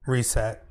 Reset.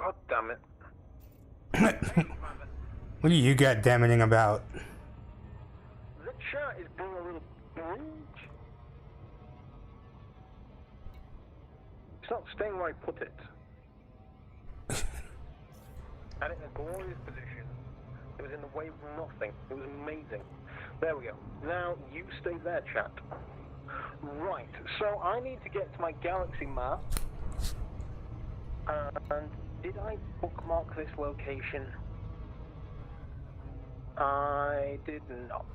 God damn it. What do you got damning about? The chat is being a little brute. It's not staying where I put it. And in a glorious position. It was in the way of nothing. It was amazing. There we go. Now, you stay there, chat. Right, so I need to get to my galaxy map. And did I bookmark this location? I did not.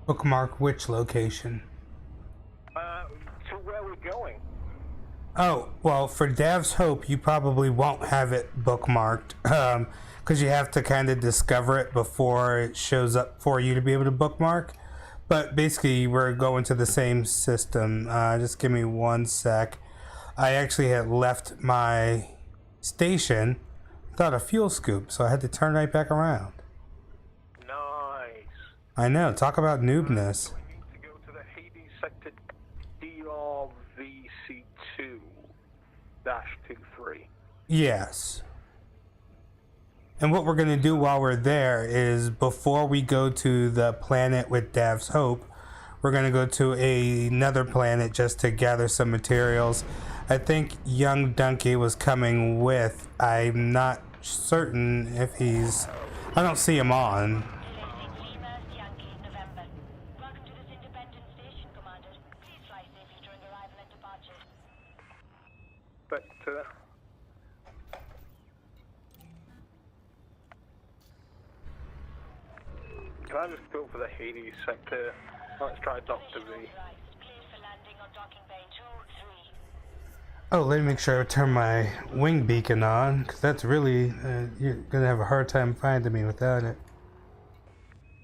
Bookmark which location? To where we're going. Oh, well, for Dav's Hope, you probably won't have it bookmarked, because you have to kind of discover it before it shows up for you to be able to bookmark. But basically, we're going to the same system. Just give me one sec. I actually had left my station without a fuel scoop, so I had to turn right back around. Nice. I know, talk about noobness. We need to go to the Hades sector DRVC2-23. Yes. And what we're going to do while we're there is, before we go to the planet with Dav's Hope, we're going to go to another planet just to gather some materials. I think young Dunky was coming with. I'm not certain if he's... I don't see him on. But, can I just go for the Hades sector? Let's try Dr. V. Oh, let me make sure I turn my wing beacon on, because that's really... you're going to have a hard time finding me without it.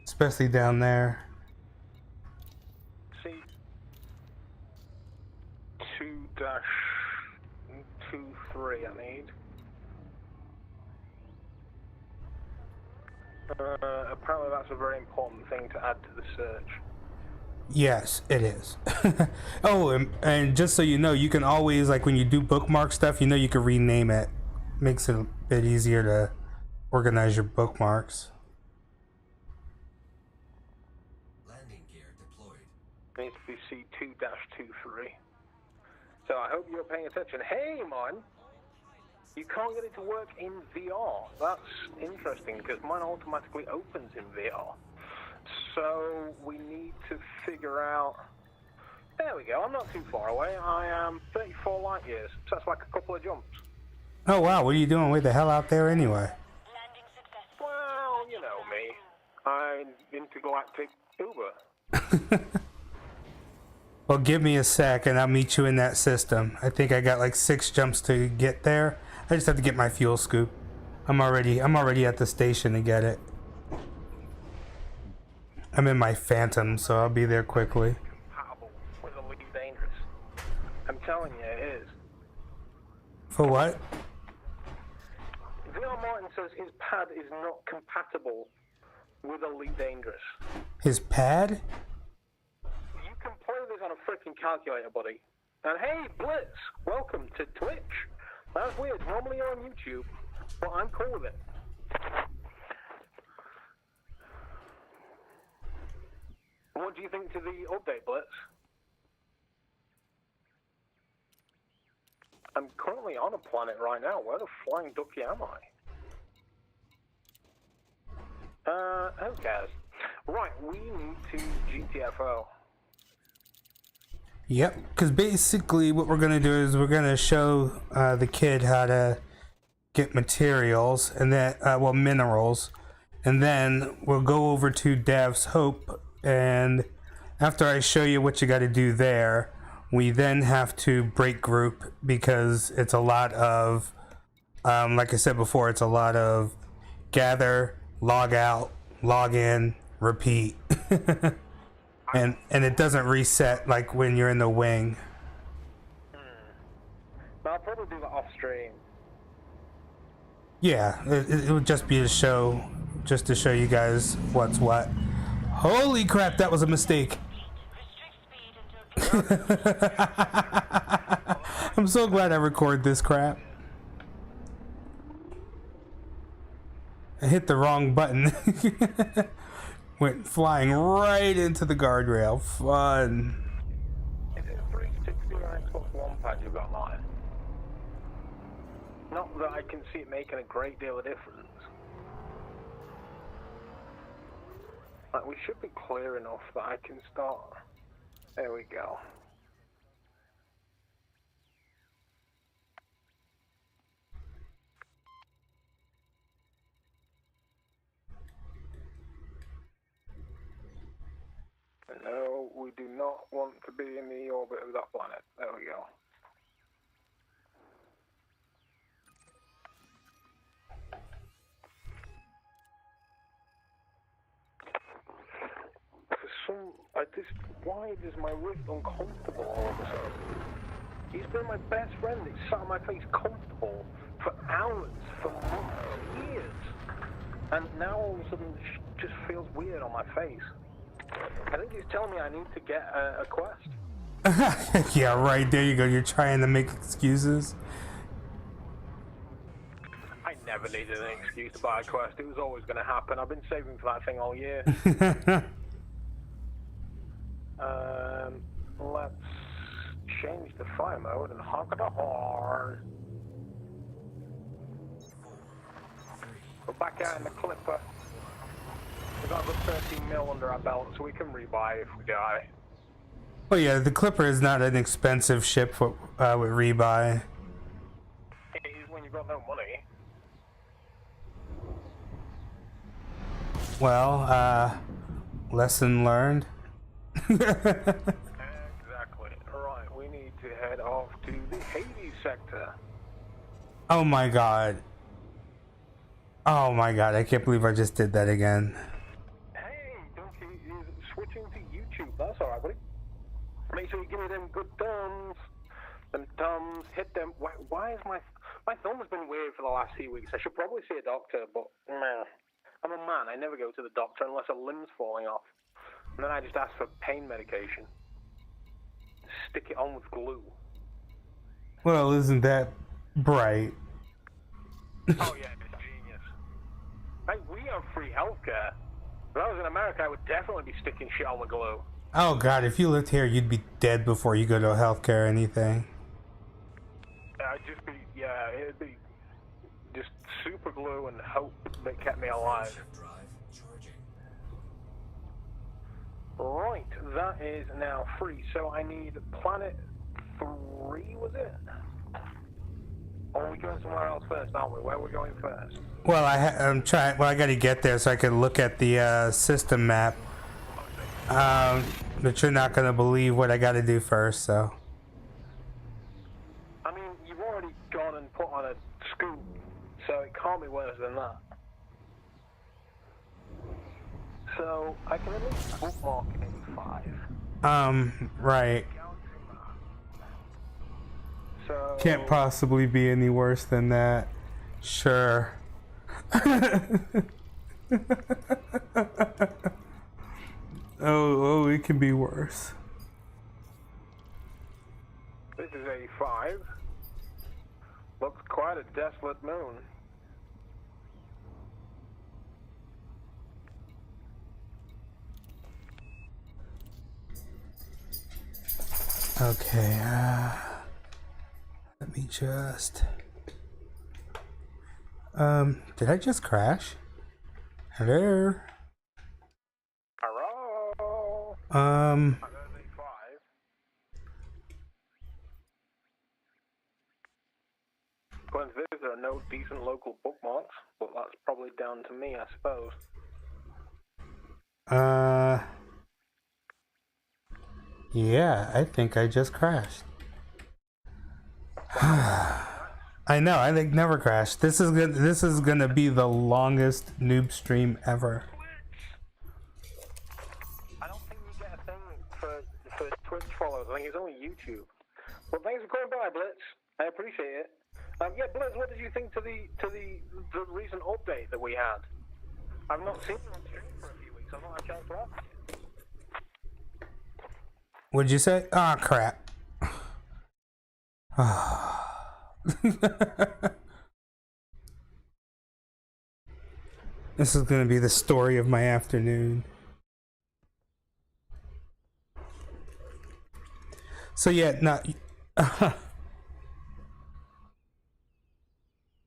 Especially down there. C 2-23 I need. Apparently that's a very important thing to add to the search. Yes, it is. Oh, and just so you know, you can always, like when you do bookmark stuff, you know you can rename it. Makes it a bit easier to organize your bookmarks. Landing gear deployed. Needs to be C2-23. So I hope you're paying attention. Hey, man! You can't get it to work in VR. That's interesting, because mine automatically opens in VR. So we need to figure out... There we go, I'm not too far away. I am 34 light years, so that's like a couple of jumps. Oh wow, what are you doing way the hell out there anyway? Well, you know me. I'm intergalactic Uber. Well, give me a sec and I'll meet you in that system. I think I got like 6 jumps to get there. I just have to get my fuel scoop. I'm already at the station to get it. I'm in my Phantom, so I'll be there quickly. Compatible with Elite Dangerous. I'm telling you, it is. For what? VR Martin says his pad is not compatible with Elite Dangerous. His pad? You can play this on a freaking calculator, buddy. And hey, Blitz, welcome to Twitch. That's weird. Normally you're on YouTube, but I'm cool with it. What do you think to the update, Blitz? I'm currently on a planet right now. Where the flying ducky am I? Who cares? Right, we need to GTFO. Yep, because basically what we're going to do is we're going to show the kid how to get materials, and then, well, minerals, and then we'll go over to Dav's Hope, and after I show you what you got to do there, we then have to break group, because it's a lot of, like I said before, it's a lot of gather, log out, log in, repeat. And it doesn't reset like when you're in the wing. I'll probably do that off stream. Yeah, it would just be to show, just to show you guys what's what. Holy crap, that was a mistake. I'm so glad I record this crap. I hit the wrong button. Went flying right into the guardrail. Fun. Is it 360 or Xbox One pad you've got mine? Not that I can see it making a great deal of difference. Like, we should be clear enough that I can start. There we go. No, we do not want to be in the orbit of that planet. There we go. Why is my wrist uncomfortable all of a sudden? He's been my best friend. It's sat on my face comfortable for hours, for months, years. And now all of a sudden it just feels weird on my face. I think he's telling me I need to get a quest. Yeah, right, there you go. You're trying to make excuses. I never needed an excuse to buy a quest. It was always going to happen. I've been saving for that thing all year. Let's change the fire mode and honk the horn. We're back out in the clipper. We've got a good 13 mil under our belt, so we can rebuy if we die. Well, yeah, the Clipper is not an expensive ship with rebuy. It is when you've got no money. Well, lesson learned. Exactly. Alright, we need to head off to the Hades sector. Oh my god. Oh my god, I can't believe I just did that again. Hey, Donkey is switching to YouTube. That's alright, buddy. Make sure you give me them good thumbs. Them thumbs, hit them. Why is my thumb has been weird for the last few weeks? I should probably see a doctor, but nah. I'm a man. I never go to the doctor unless a limb's falling off. And then I just ask for pain medication. Stick it on with glue. Well, isn't that bright? Oh yeah, it's genius. Hey, we have free healthcare. If I was in America, I would definitely be sticking shit on with glue. Oh god, if you lived here, you'd be dead before you go to healthcare or anything. It'd be just super glue and hope that kept me alive. Right, that is now free. So I need planet 3, was it? Or are we going somewhere else first, aren't we? Where are we going first? Well, I'm trying. Well, I got to get there so I can look at the system map. But you're not gonna believe what I got to do first. So. I mean, you've already gone and put on a scoop, so it can't be worse than that. So I can at least bookmark 85. Right. So Can't possibly be any worse than that. Sure. Oh, it can be worse. This is 85. Looks quite a desolate moon. Okay, let me just... did I just crash? Hello? Hello? Um... There's 85. Coincidence, there are no decent local bookmarks, but that's probably down to me, I suppose. Yeah, I think I just crashed. I know, I think never crashed. This is gonna be the longest noob stream ever. I don't think you get a thing for Twitch followers. I think it's only YouTube. Well, thanks for coming by, Blitz. I appreciate it. Yeah, Blitz, what did you think to the recent update that we had? I've not seen you on stream for a few weeks. I've not had a chance to ask you. What'd you say? Ah, crap. This is gonna be the story of my afternoon. So yeah, not.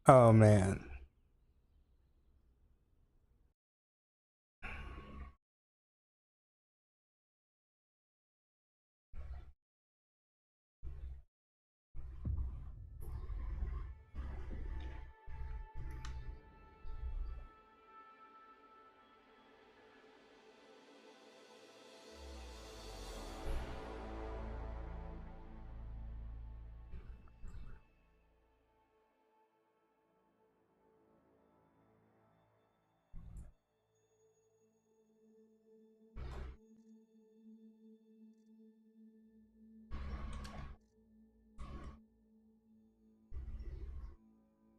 Oh man.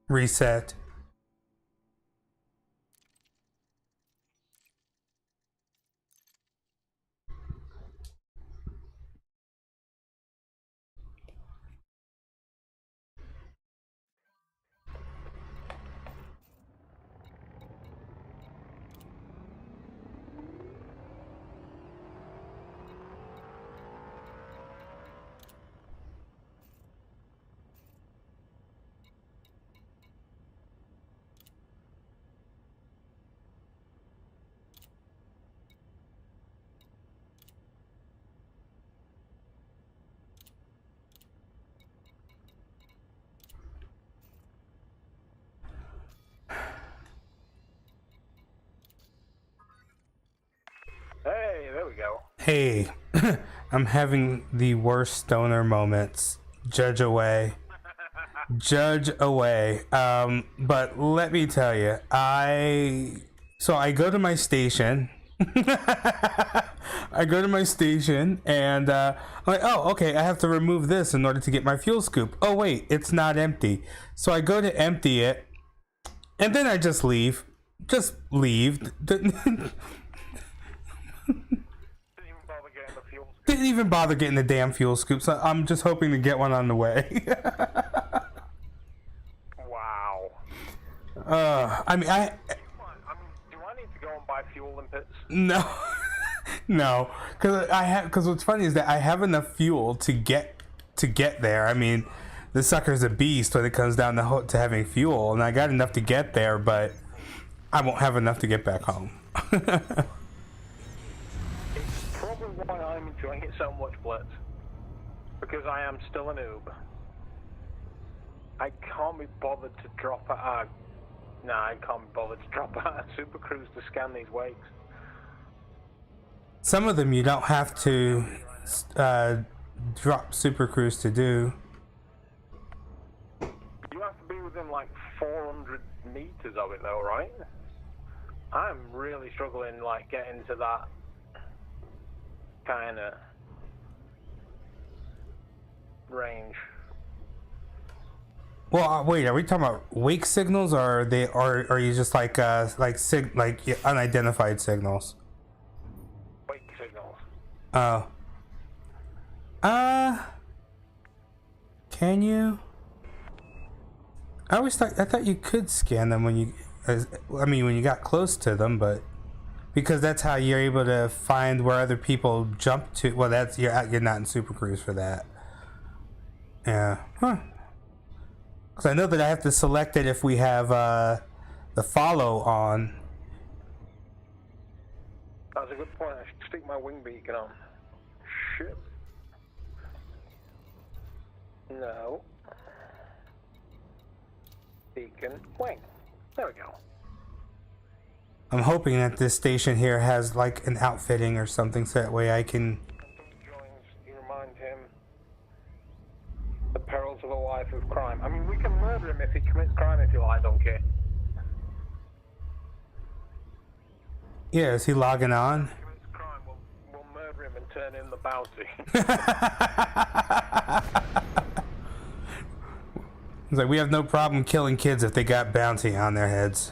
Reset. Hey, there we go. Hey, I'm having the worst stoner moments. Judge away. Judge away. But let me tell you, I go to my station. I go to my station and I'm like, oh, okay, I have to remove this in order to get my fuel scoop. Oh wait, it's not empty. So I go to empty it, and then I just leave. Just leave. Didn't even bother getting the damn fuel scoop, so I'm just hoping to get one on the way. Wow. I mean, do I need to go and buy fuel limpets? No, no, because what's funny is that I have enough fuel to get there. I mean, the sucker's a beast when it comes down to having fuel, and I got enough to get there, but I won't have enough to get back home. Why I'm enjoying it so much, Blitz. Because I am still a noob. I can't be bothered to drop out. I can't be bothered to drop out of Super Cruise to scan these wakes. Some of them you don't have to drop Super Cruise to do. You have to be within like 400 meters of it though, right? I'm really struggling like getting to that kind of range. Well, wait, are we talking about wake signals, or are you just like unidentified signals? Wake signals. Oh. Can you? I thought you could scan them when you, when you got close to them, but because that's how you're able to find where other people jump to. Well, that's you're not in Super Cruise for that. Yeah. Huh. Because I know that I have to select it if we have the follow on. That's a good point. I should stick my wing beacon on. Shit. No. Beacon wing. There we go. I'm hoping that this station here has like an outfitting or something, so that way I can. You remind him the perils of a life of crime. I mean, we can murder him if he commits crime, if you like, Donkey. Yeah, is he logging on? If he commits crime, we'll murder him and turn in the bounty. It's like we have no problem killing kids if they got bounty on their heads.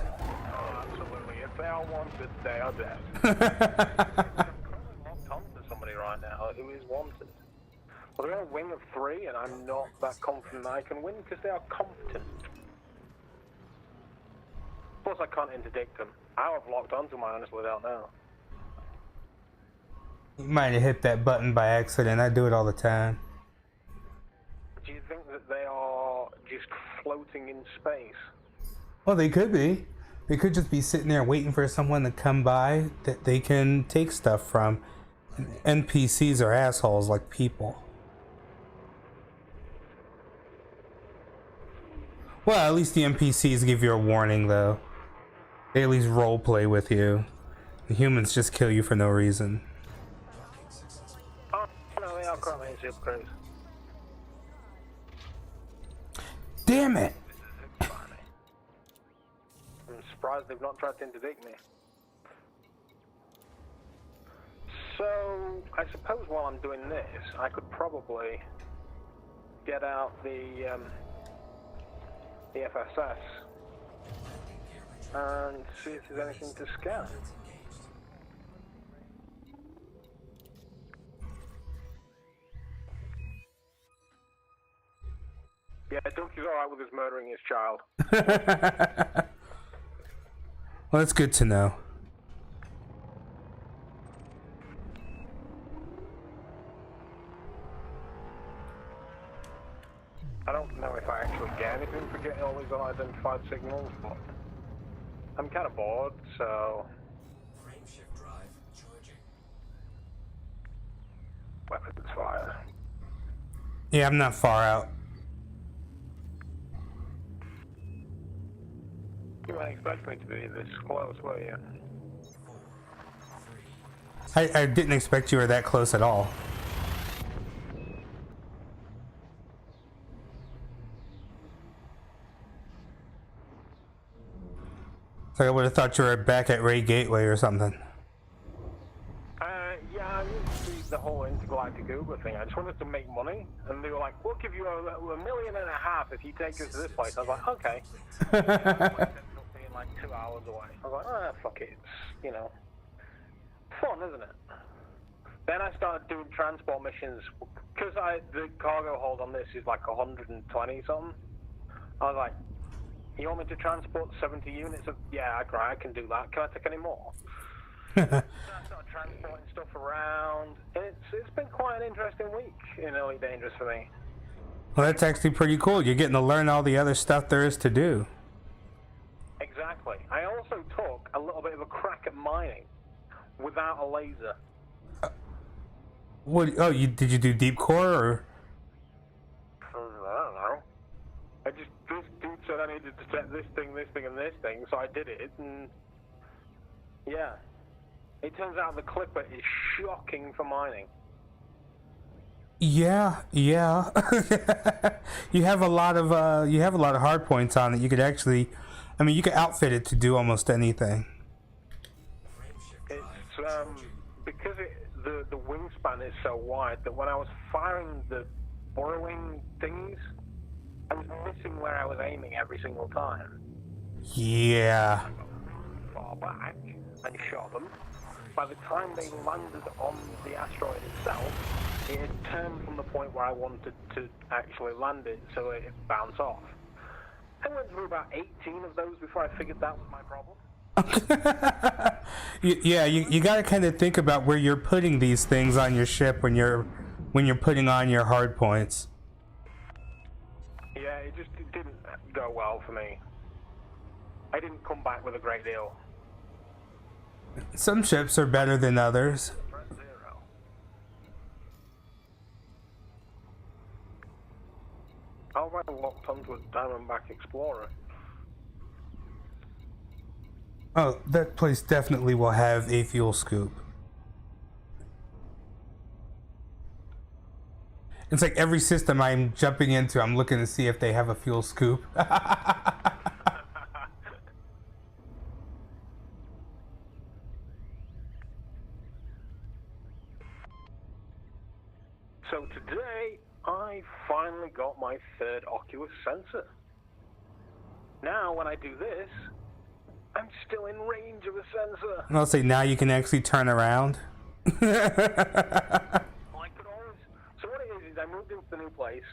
Absolutely. If they are wanted, they are dead. I'm locked onto somebody right now who is wanted. Well, they're in a wing of 3, and I'm not that confident I can win because they are competent. Plus, I can't interdict them. How I've locked onto mine, honestly, I don't know. You might have hit that button by accident. I do it all the time. Do you think that they are just floating in space? Well, they could be. They could just be sitting there waiting for someone to come by that they can take stuff from. NPCs are assholes like people. Well, at least the NPCs give you a warning, though. They at least roleplay with you. The humans just kill you for no reason. Oh, no, they are currently in super cruise. Damn it! I'm surprised they've not tried to interdict me. So, I suppose while I'm doing this, I could probably get out the FSS and see if there's anything to scan. Yeah, Dunky's alright with his murdering his child. Well, that's good to know. I don't know if I actually get anything for getting all these unidentified signals, but I'm kind of bored, so... Frameshift drive charging. Weapons fire. Yeah, I'm not far out. You weren't expect me to be this close, were you? 4, 3. I didn't expect you were that close at all. So I would have thought you were back at Ray Gateway or something. Yeah, I didn't see the whole intergalactic Uber thing. I just wanted to make money, and they were like, "We'll give you $1.5 million if you take us to this place." I was like, "Okay." It ended up being like 2 hours away. I was like, fuck it. It's, you know, fun, isn't it? Then I started doing transport missions because the cargo hold on this is like 120 something. I was like, "You want me to transport 70 units of?" "Yeah, I can do that. Can I take any more?" So I started transporting stuff around. It's been quite an interesting week in Elite Dangerous for me. Well, that's actually pretty cool. You're getting to learn all the other stuff there is to do. Exactly. I also took a little bit of a crack at mining without a laser. What? Oh, did you do deep core or? I don't know. This dude said I needed to set this thing, and this thing, so I did it, and yeah. It turns out the clipper is shocking for mining. Yeah. You have a lot of hard points on it. You could actually, I mean, you could outfit it to do almost anything. It's because the wingspan is so wide that when I was firing the burrowing things, I was missing where I was aiming every single time. Yeah. I got far back and shot them. By the time they landed on the asteroid itself, it had turned from the point where I wanted to actually land it, so it bounced off. I went through about 18 of those before I figured that was my problem. Yeah, you got to kind of think about where you're putting these things on your ship when you're putting on your hard points. Yeah, it didn't go well for me. I didn't come back with a great deal. Some ships are better than others. Press 0. How have I locked onto a Diamondback Explorer? Oh, that place definitely will have a fuel scoop. It's like every system I'm jumping into, I'm looking to see if they have a fuel scoop. So today, I finally got my third Oculus sensor. Now, when I do this, I'm still in range of a sensor. And I'll say now you can actually turn around. I could always... So what it is I moved into the new place,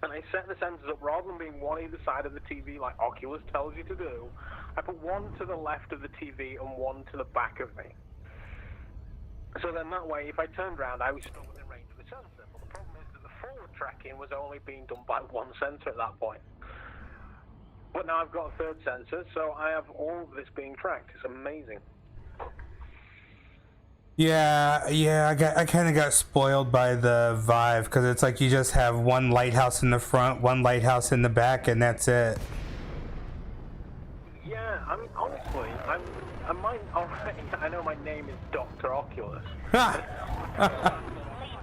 and I set the sensors up rather than being one either side of the TV like Oculus tells you to do. I put one to the left of the TV and one to the back of me. So then that way, if I turned around, I was still within range of the sensor. But the problem is that the forward tracking was only being done by one sensor at that point. But now I've got a third sensor, so I have all of this being tracked. It's amazing. Yeah, I kind of got spoiled by the Vive because it's like you just have one lighthouse in the front, one lighthouse in the back, and that's it. Yeah, I mean, honestly, I know my name is Dr. Oculus.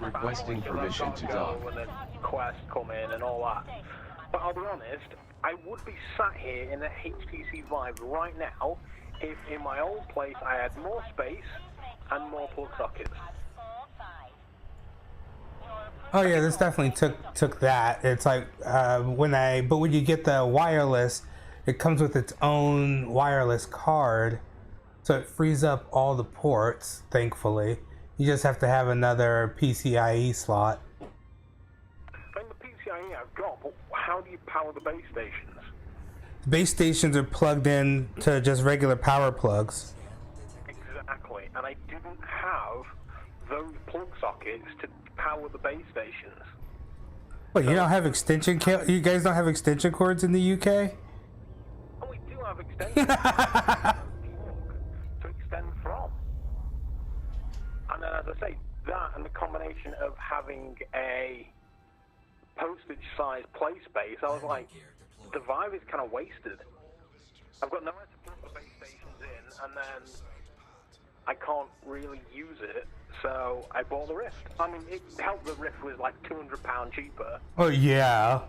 Requesting permission to dock. When the Quest come in and all that. But I'll be honest, I would be sat here in a HTC Vive right now if in my old place I had more space and more plug sockets. Oh yeah, this definitely took that. It's like when you get the wireless, it comes with its own wireless card, so it frees up all the ports. Thankfully, you just have to have another PCIe slot. I mean, the PCIe I've got, but how do you power the base stations? The base stations are plugged in to just regular power plugs. Exactly, and I didn't have those plug sockets to power the base stations. Wait, you don't have extension? You guys don't have extension cords in the UK? Oh, we do have extensions to extend from. And then, as I say, that and the combination of having a postage-sized play space, I was like, the Vive is kind of wasted. I've got nowhere to plug the base stations in, and then I can't really use it, so I bought the Rift. I mean, it helped the Rift was like £200 cheaper. Oh yeah,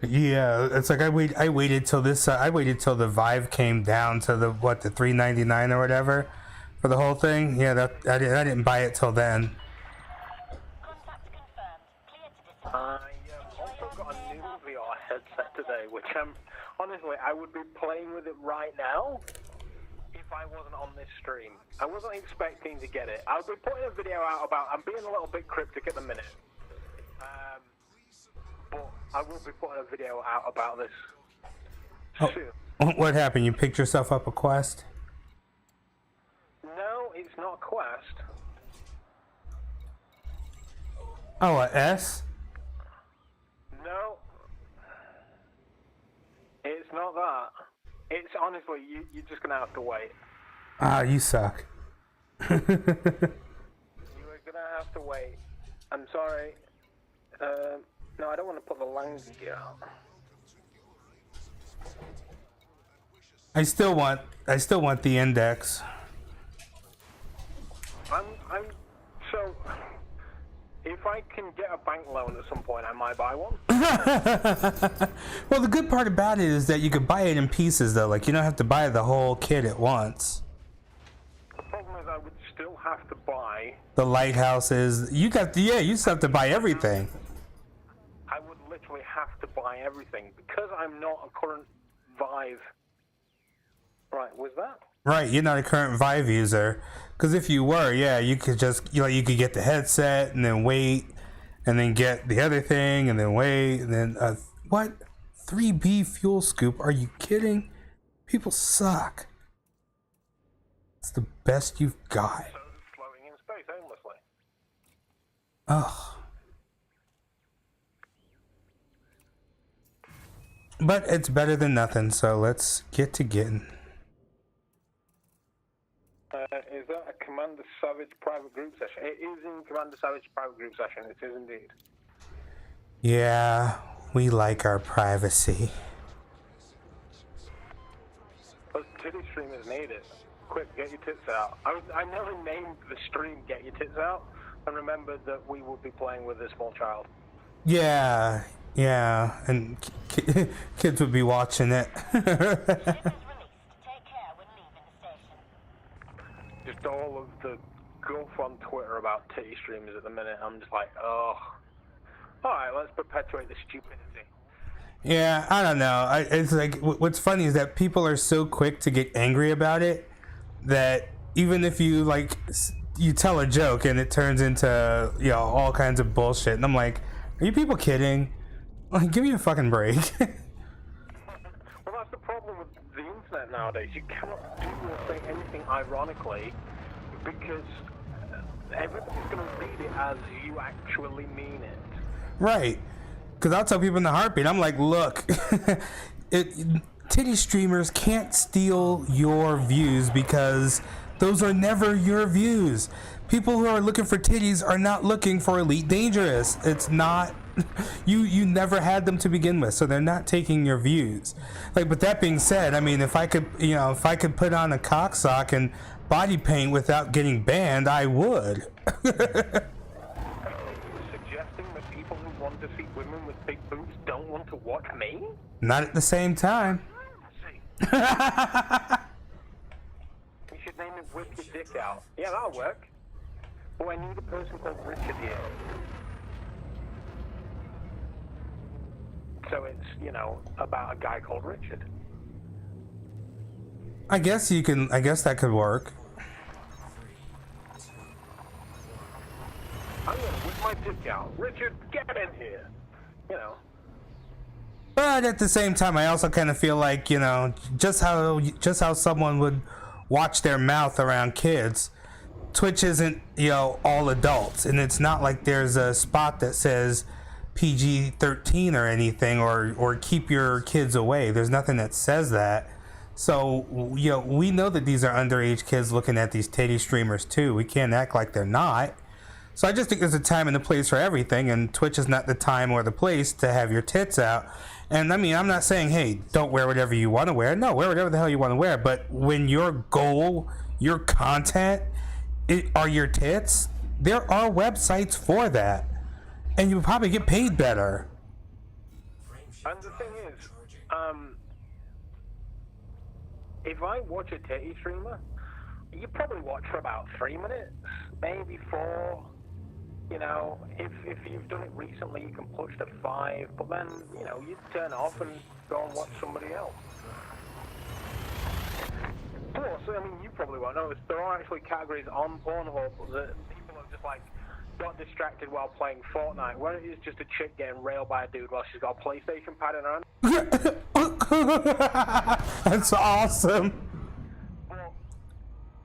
it's like I waited till this. I waited till the Vive came down to the $399 or whatever for the whole thing. Yeah, I didn't buy it till then. I also got a new VR headset today, which honestly, I would be playing with it right now if I wasn't on this stream. I wasn't expecting to get it. I'll be putting a video out about, I'm being a little bit cryptic at the minute, but I will be putting a video out about this soon. What happened? You picked yourself up a Quest? No, it's not a Quest. Oh, a S? No, it's not that. It's honestly, you're just gonna have to wait. Ah, you suck. You are gonna have to wait. I'm sorry. No, I don't want to put the language out. I still want the Index. So, if I can get a bank loan at some point, I might buy one. Well, the good part about it is that you could buy it in pieces, though. Like, you don't have to buy the whole kit at once. The problem is I would still have to buy... The lighthouses. You still have to buy everything. I would literally have to buy everything. Because I'm not a current Vive... Right, was that? Right, you're not a current Vive user. Because if you were, yeah, you could just, you could get the headset and then wait, and then get the other thing and then wait, and then, what? 3B fuel scoop? Are you kidding? People suck. It's the best you've got. So it's floating in space aimlessly. Ugh. But it's better than nothing, so let's get to getting. Is that a Commander Savage private group session? It is in Commander Savage private group session. It is indeed. Yeah, we like our privacy. Those titty streamers need it. Quick, get your tits out. I never named the stream "Get Your Tits Out" and remembered that we would be playing with a small child. Yeah, and kids would be watching it. Just all of the guff on Twitter about titty streamers at the minute. I'm just like, oh. Alright, let's perpetuate the stupidity. Yeah, I don't know. It's like, what's funny is that people are so quick to get angry about it that even if you, like, you tell a joke and it turns into, all kinds of bullshit. And I'm like, are you people kidding? Like, give me a fucking break. Well, that's the problem with the internet nowadays. You cannot do or say anything ironically because everybody's going to read it as you actually mean it. Right. Because I'll tell people in the heartbeat, I'm like, look, titty streamers can't steal your views because those are never your views. People who are looking for titties are not looking for Elite Dangerous. It's not, you never had them to begin with, so they're not taking your views. Like, but that being said, I mean, if I could put on a cock sock and body paint without getting banned, I would. Suggesting that people who want to see women with big boobs don't want to watch me? Not at the same time. You should name it Whip Your Dick Out. Yeah, that'll work. Oh, I need a person called Richard here. So it's, you know, about a guy called Richard. I guess that could work. I'm gonna whip my dick out. Richard, get in here. You know. But at the same time, I also kind of feel like, you know, just how someone would watch their mouth around kids. Twitch isn't, you know, all adults, and it's not like there's a spot that says PG-13 or anything, or keep your kids away. There's nothing that says that. So, you know, we know that these are underage kids looking at these titty streamers too. We can't act like they're not. So I just think there's a time and a place for everything, and Twitch is not the time or the place to have your tits out. And I mean, I'm not saying, hey, don't wear whatever you want to wear. No, wear whatever the hell you want to wear. But when your goal, your content, are your tits, there are websites for that. And you would probably get paid better. And the thing is, if I watch a titty streamer, you probably watch for about 3 minutes, maybe 4. You know, if you've done it recently, you can push to 5, but then, you know, you turn off and go and watch somebody else. Plus, I mean, you probably won't notice, there are actually categories on Pornhub that people have just, like, got distracted while playing Fortnite, where it is just a chick getting railed by a dude while she's got a PlayStation pad in her hand. That's awesome. Well,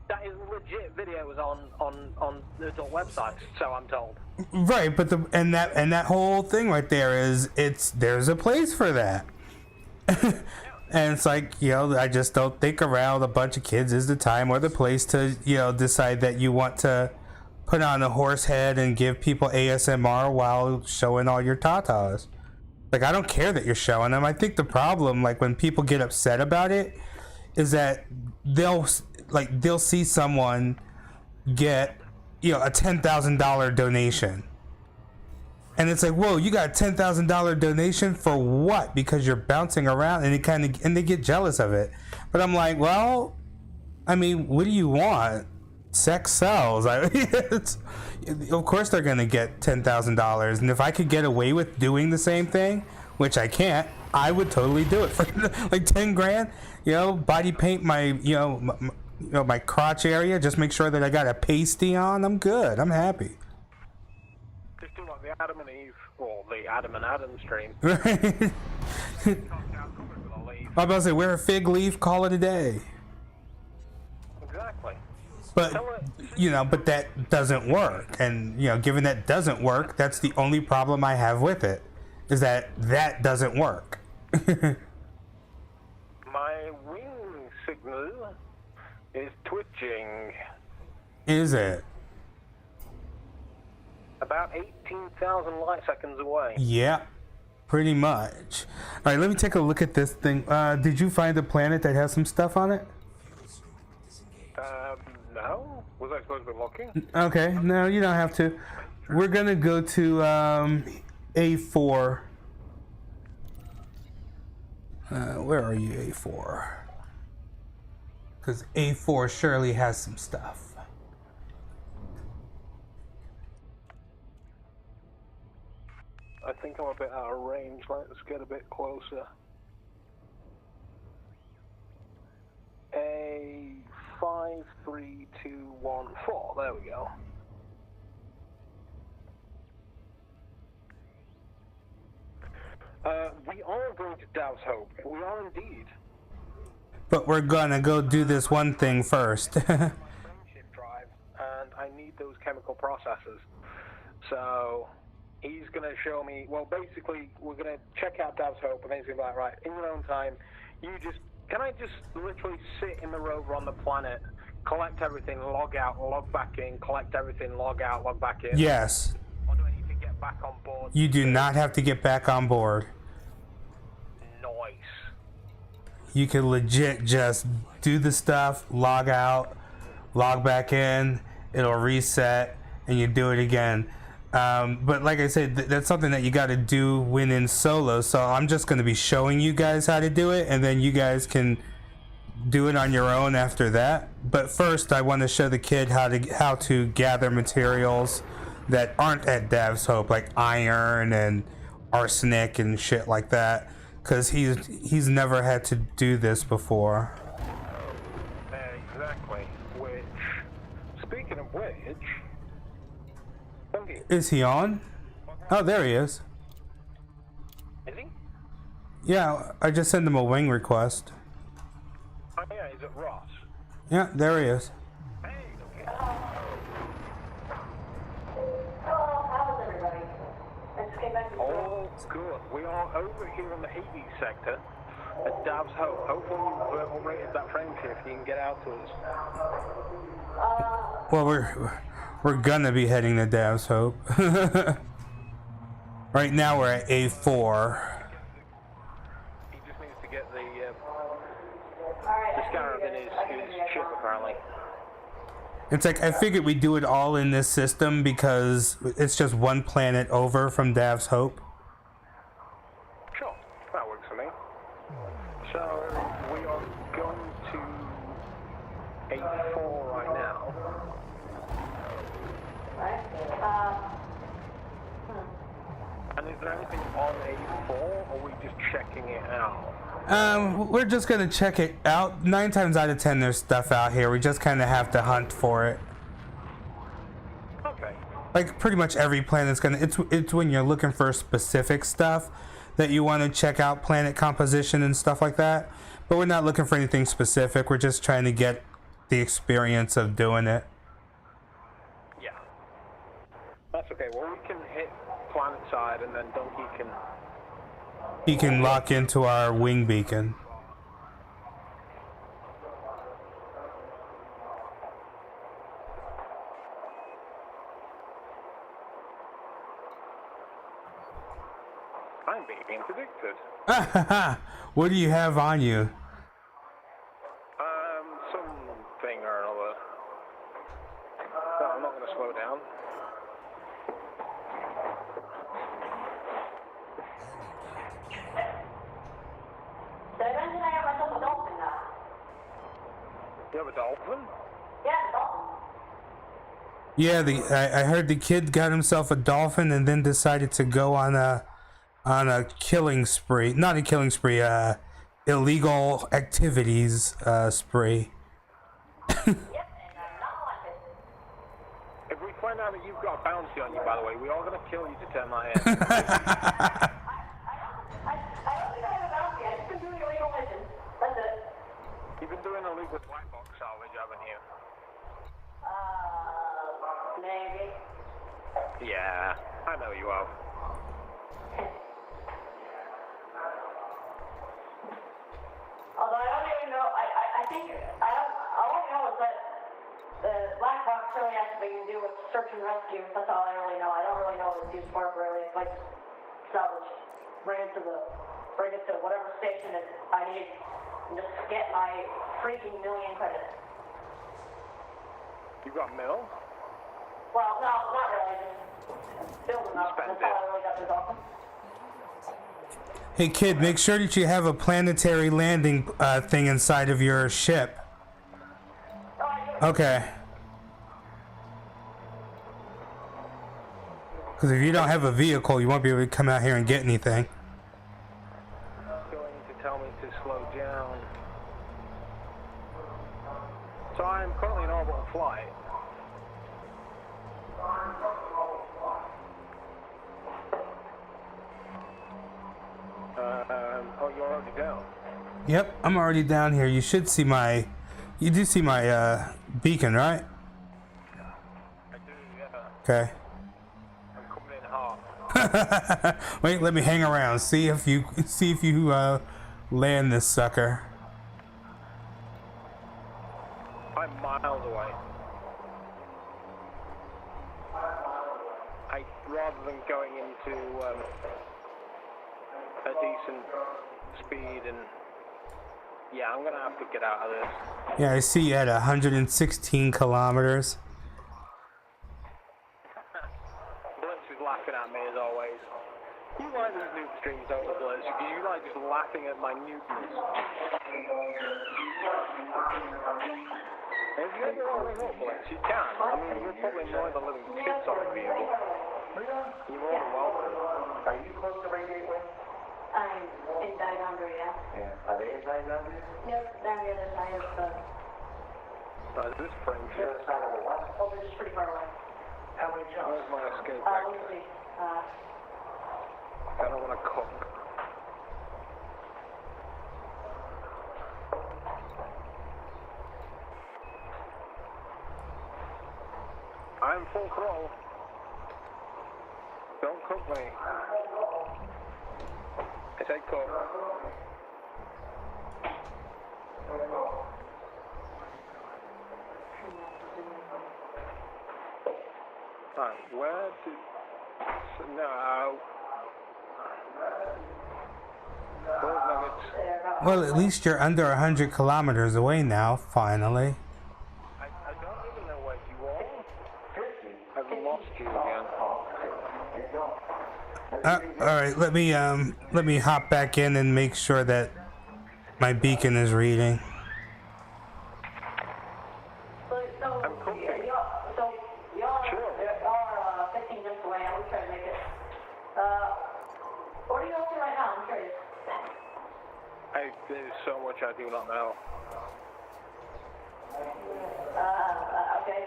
that is legit videos on the adult websites, so I'm told. Right, but that whole thing right there is there's a place for that. And it's like, you know, I just don't think around a bunch of kids is the time or the place to, you know, decide that you want to put on a horse head and give people ASMR while showing all your tatas. Like, I don't care that you're showing them. I think the problem, like, when people get upset about it, is that they'll see someone get, you know, a $10,000 donation. And it's like, whoa, you got a $10,000 donation for what? Because you're bouncing around, and they get jealous of it. But I'm like, well, I mean, what do you want? Sex sells. Of course they're gonna get $10,000, and if I could get away with doing the same thing, which I can't, I would totally do it for like 10 grand. You know, body paint my, my crotch area. Just make sure that I got a pasty on. I'm good. I'm happy. Just do like the Adam and Eve, or the Adam and Adam stream. Right. I'm about to say, wear a fig leaf, call it a day. Exactly. But, you know, but that doesn't work. And, you know, given that doesn't work, that's the only problem I have with it, is that doesn't work. My wing signal is twitching. Is it? About 18,000 light seconds away. Yeah, pretty much. All right, let me take a look at this thing. Did you find a planet that has some stuff on it? No. Was I supposed to be looking? Okay, no, you don't have to. We're gonna go to A4. Where are you, A4? Because A4 surely has some stuff. I think I'm a bit out of range. Let's get a bit closer. A5, 3, 2, 1, 4. There we go. We are going to Dow's Hope. We are indeed. But we're gonna go do this one thing first. Frameshift drive, and I need those chemical processes. So he's going to show me, well, basically, we're going to check out Dav's Hope, and then he's going to be like, right, in your own time, can I just literally sit in the rover on the planet, collect everything, log out, log back in, collect everything, log out, log back in? Yes. Or do I need to get back on board? You do not have to get back on board. Nice. You can legit just do the stuff, log out, log back in, it'll reset, and you do it again. But like I said, that's something that you got to do when in solo. So I'm just going to be showing you guys how to do it, and then you guys can do it on your own after that. But first, I want to show the kid how to gather materials that aren't at Dav's Hope, like iron and arsenic and shit like that, because he's never had to do this before. Exactly. Speaking of which, is he on? Oh, there he is. Is he? Yeah, I just sent him a wing request. Oh yeah, is it Ross? Yeah, there he is. Hey, okay. How's everybody? I just came back from Oh, good. We are over here in the Hades sector at Dav's Hope. Hopefully you've operated that frame shift. You can get out to us. Well, we're gonna be heading to Dav's Hope. Right now we're at A4. He just needs to get the scarab in his ship, apparently. It's like, I figured we'd do it all in this system because it's just one planet over from Dav's Hope. Sure, that works for me. So, we are going to A4 right now. And is there anything on A4, or are we just checking it out? We're just gonna check it out. 9 times out of 10 there's stuff out here. We just kind of have to hunt for it. Okay. Like pretty much every planet's gonna, it's when you're looking for specific stuff that you want to check out planet composition and stuff like that. But we're not looking for anything specific. We're just trying to get the experience of doing it. Yeah. That's okay. Well, we can hit planet side, and then Donkey can... He can lock into our wing beacon. I'm being predicted. What do you have on you? Something or another. No, I'm not going to slow down. Did I mention I got myself a dolphin now? You have a dolphin? Yeah, a dolphin. Yeah, I heard the kid got himself a dolphin and then decided to go on a killing spree. Not a killing spree, illegal activities spree. Yep, and I'm not wanted. If we find out that you've got a bounty on you, by the way, we are going to kill you to turn my head. I don't think I have a bounty. I've just been doing illegal missions. That's it. You've been doing illegal black box salvage, haven't you? Maybe. Yeah, I know you have. Although I don't even know, I think, all I know is that the black box really has something to do with search and rescue. That's all I really know. I don't really know what it's used for, really. It's like salvage. Bring it to whatever station that I need and just get my freaking million credits. You got mill? Well, no, not really. Just building up. That's all I really got this often. Hey kid, make sure that you have a planetary landing thing inside of your ship. Okay. Because if you don't have a vehicle, you won't be able to come out here and get anything. Going to tell me to slow down. So I'm currently in orbital flight. Oh, you're already down. Yep, I'm already down here. You should see my... You do see my beacon, right? I do, yeah. Okay. I'm coming in hot. Wait, let me hang around. See if you land this sucker. I'm miles away. Rather than going into a decent speed and yeah, I'm gonna have to get out of this. Yeah, I see you at 116 kilometers. Blitz is laughing at me as always. You like these noob streams, don't you, Blitz? Because you like just laughing at my noobness. If you ever want to up, Blitz, you can. I mean, you'll probably annoy the living shit out of me, but you're more than welcome. Are you close to Radiate Wing? I'm in Diagonal, yeah. Yeah. Are they in Diagonal? Nope, down the other side of the... Is this The friendship? other side of the what? Oh, they're just pretty far away. How many jumps? Where's my escape Let vector? me see. I don't want to cook. I'm full throttle. Don't cook me. I say cook. Right, where did... No. Where's Nuggets? Well, at least you're under 100 kilometers away now, finally. I don't even know where you are. I've lost you again. Alright, let me hop back in and make sure that my beacon is reading. I'm cooking. So, y'all are 15 minutes away. I'm trying to make it. What are you up to right now? I'm curious. There's so much I do not know. Okay.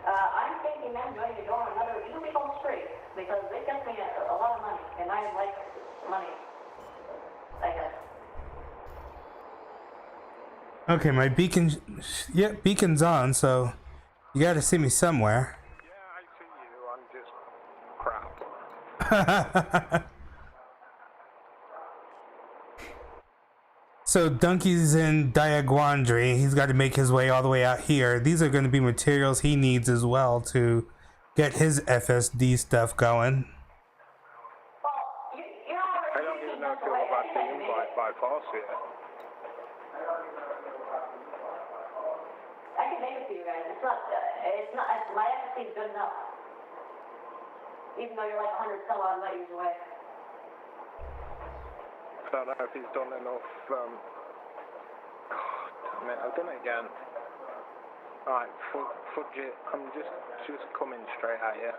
I'm thinking I'm going to go on another 2-week-old streak because they get me a lot of money, and I like money, I guess. Okay, my beacon... Yeah, beacon's on, so you gotta see me somewhere. Yeah, I see you. I'm just crap. So Dunky's in Diaguandri. He's got to make his way all the way out here. These are going to be materials he needs as well to get his FSD stuff going. Well, you know, I don't even know if you're about to invite by force here. I can make it for you guys. It's not, my FSC is good enough. Even though you're like 100 some odd light years away. I don't know if he's done enough. God damn it, I've done it again. Alright, fudge it. I'm just coming straight at you.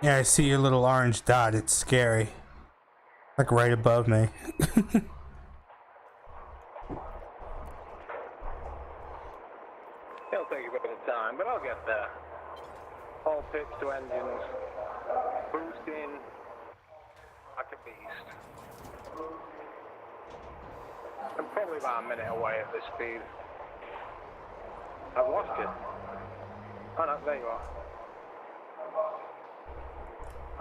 Yeah, I see your little orange dot. It's scary. Like right above me. It'll take a bit of time, but I'll get there. All pips to engines. Boosting like a beast. I'm probably about a minute away at this speed. I've lost you. Oh no, there you are.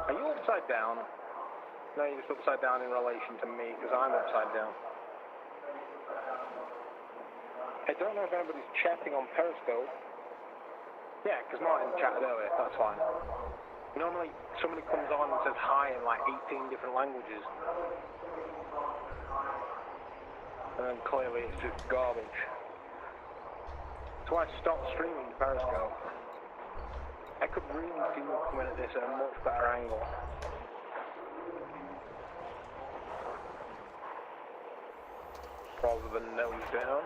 Are you upside down? No, you're just upside down in relation to me, because I'm upside down. I don't know if anybody's chatting on Periscope. Yeah, because Martin chatted earlier, that's fine. Normally, somebody comes on and says hi in like 18 different languages. And then clearly it's just garbage. So I stopped streaming Periscope. I could really see you coming at this at a much better angle. Rather than nose down.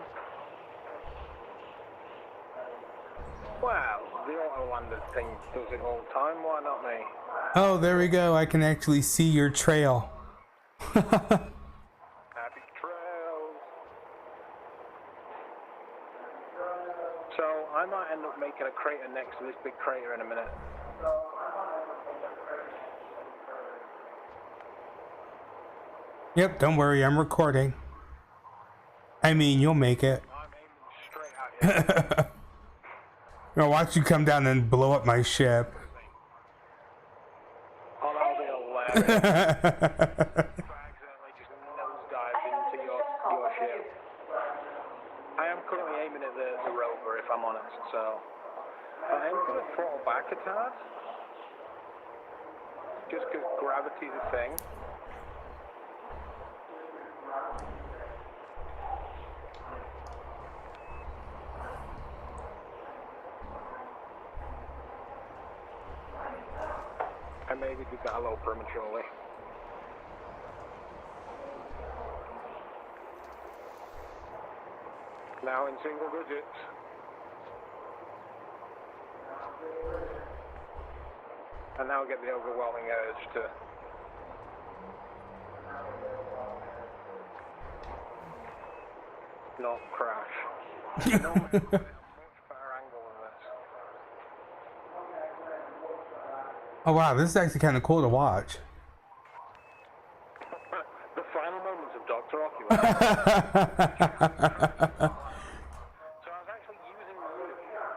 Well, the auto-lander thing does it all the time, why not me? Oh, there we go. I can actually see your trail. Happy trails. So, I might end up making a crater next to this big crater in a minute. Yep, don't worry, I'm recording. I mean, you'll make it. I'm aiming straight at you. I'll watch you come down and blow up my ship. Oh, that'll be hilarious. If I accidentally just nosedive into your ship. I am currently aiming at the rover, if I'm honest, so I am going to throttle back a tad. Just because gravity's a thing. I maybe did that a little prematurely. Now in single digits. And now get the overwhelming urge to not crash. No, much better angle than this. Oh wow, this is actually kind of cool to watch. The final moments of Dr. Oculus. So I was actually using you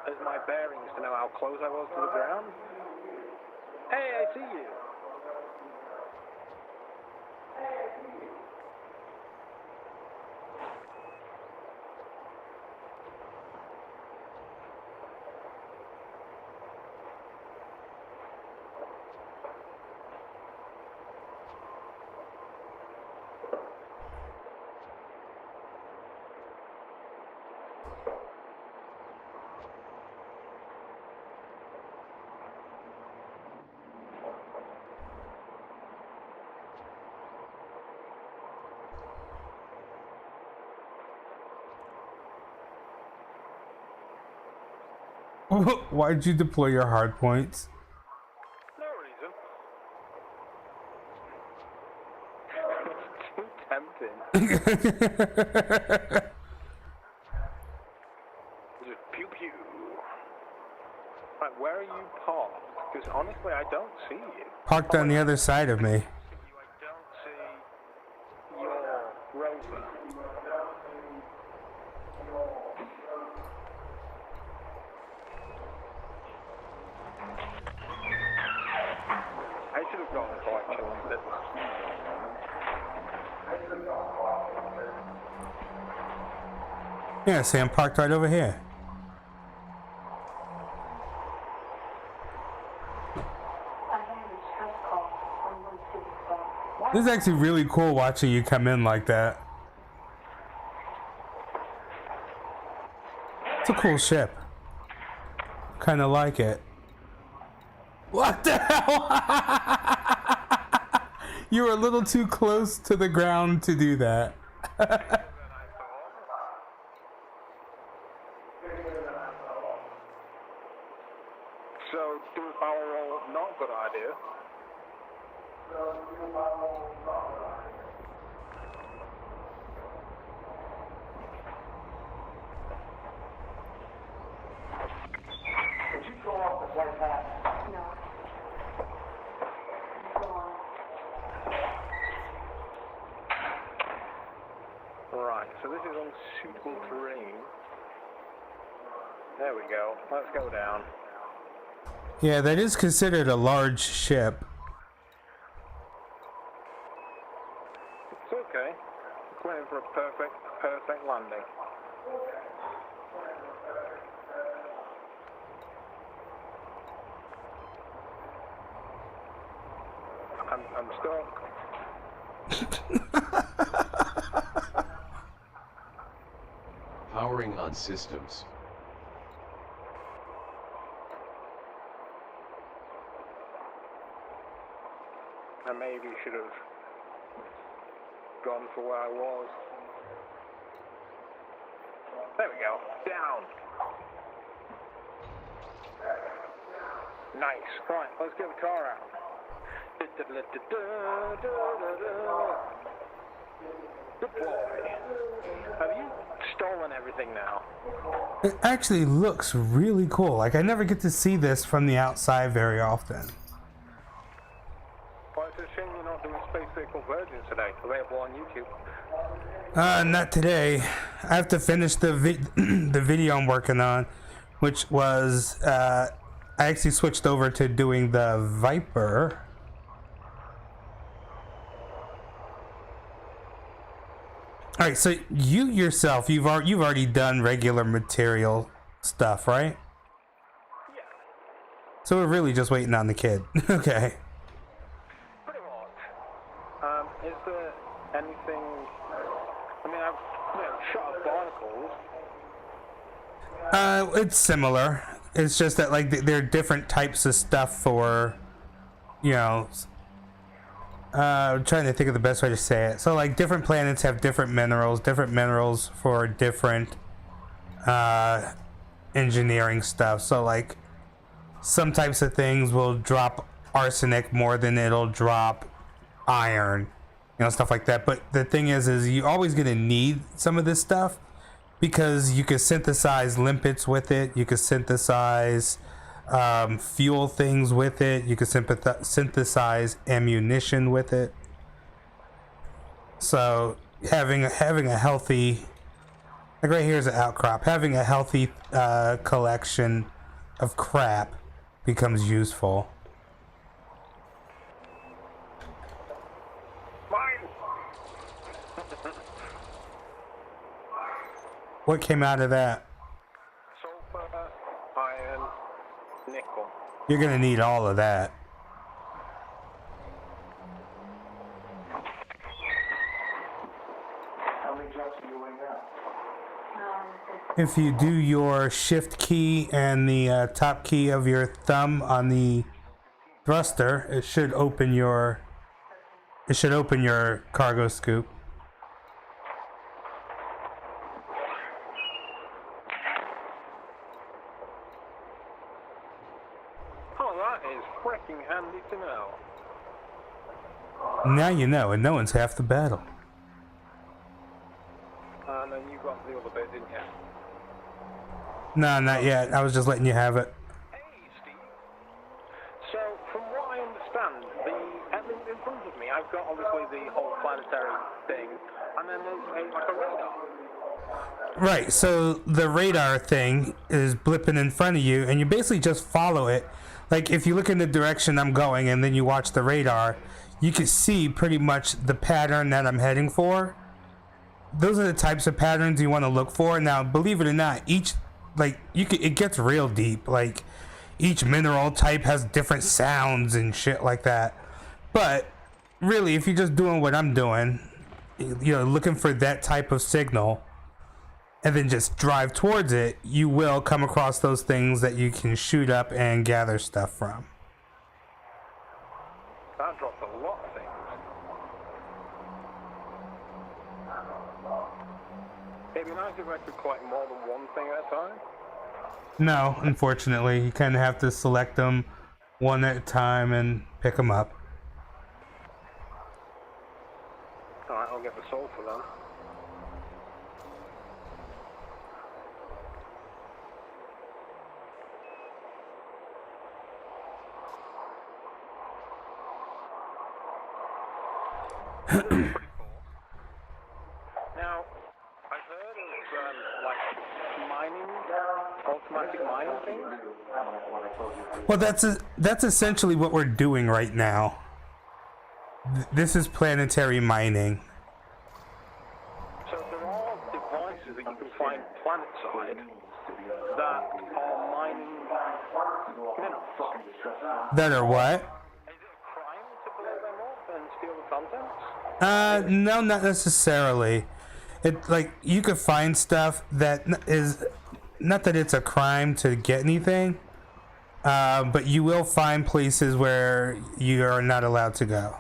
as my bearings to know how close I was to the ground. Hey, I see you. Why'd you deploy your hard points? No reason. It's too tempting. Just pew pew. Right, where are you parked? Because honestly, I don't see you. Parked on the other side of me. I don't see your rover. I should have gone collection with it. Yeah, see, I'm parked right over here. This is actually really cool watching you come in like that. It's a cool ship. Kind of like it. What the hell? You were a little too close to the ground to do that. So, do a barrel roll, not a good idea. Did you go off the flight path? No. Go on. Right, so this is unsuitable terrain. There we go. Let's go down. Yeah, that is considered a large ship. It's okay. We're in for a perfect landing. I'm stuck. Powering on systems. I maybe should have gone for where I was. There we go. Down. Nice. Right, let's get the car out. Good boy. Have you stolen everything now? It actually looks really cool. Like, I never get to see this from the outside very often. Well, it's a shame you're not doing Space Vehicle Virgins today, available on YouTube. Not today. I have to finish the the video I'm working on, which was I actually switched over to doing the Viper. All right, so you yourself, you've already done regular material stuff, right? Yeah. So we're really just waiting on the kid. Okay. Pretty much. Is there anything? I mean, I've shot at barnacles. It's similar. It's just that like there are different types of stuff for, you know. I'm trying to think of the best way to say it. So like different planets have different minerals for different engineering stuff. So like some types of things will drop arsenic more than it'll drop iron, you know, stuff like that. But the thing is you're always going to need some of this stuff because you can synthesize limpets with it. You can synthesize fuel things with it. You can synthesize ammunition with it. So having a healthy, like right here's an outcrop, having a healthy collection of crap becomes useful. Mine. What came out of that? Sulfur, iron, nickel. You're gonna need all of that. How many jobs are you doing now? If you do your shift key and the top key of your thumb on the thruster, it should open your cargo scoop. Oh, that is freaking handy to know. Now you know, and no one's half the battle. And then you got the other bit, didn't you? No, not yet. I was just letting you have it. Hey, Steve. So, from what I understand, in front of me, I've got obviously the whole planetary thing, and then there's like a radar. Right, so the radar thing is blipping in front of you, and you basically just follow it. Like, if you look in the direction I'm going, and then you watch the radar, you can see pretty much the pattern that I'm heading for. Those are the types of patterns you want to look for. Now, believe it or not, it gets real deep. Like, each mineral type has different sounds and shit like that. But, really, if you're just doing what I'm doing, you know, looking for that type of signal, and then just drive towards it, you will come across those things that you can shoot up and gather stuff from. That dropped a lot of things. It'd be nice if I could collect more than one thing at a time. No, unfortunately, you kind of have to select them one at a time and pick them up. Alright, I'll get the sulfur then. Pretty cool. Now, I've heard of like mining, automatic mining things. Well, that's essentially what we're doing right now. This is planetary mining. So there are devices that you can find planet-side that are mining minerals. That are what? Is it a crime to blow them up and steal the contents? No, not necessarily. It like you could find stuff that is not that it's a crime to get anything, but you will find places where you are not allowed to go,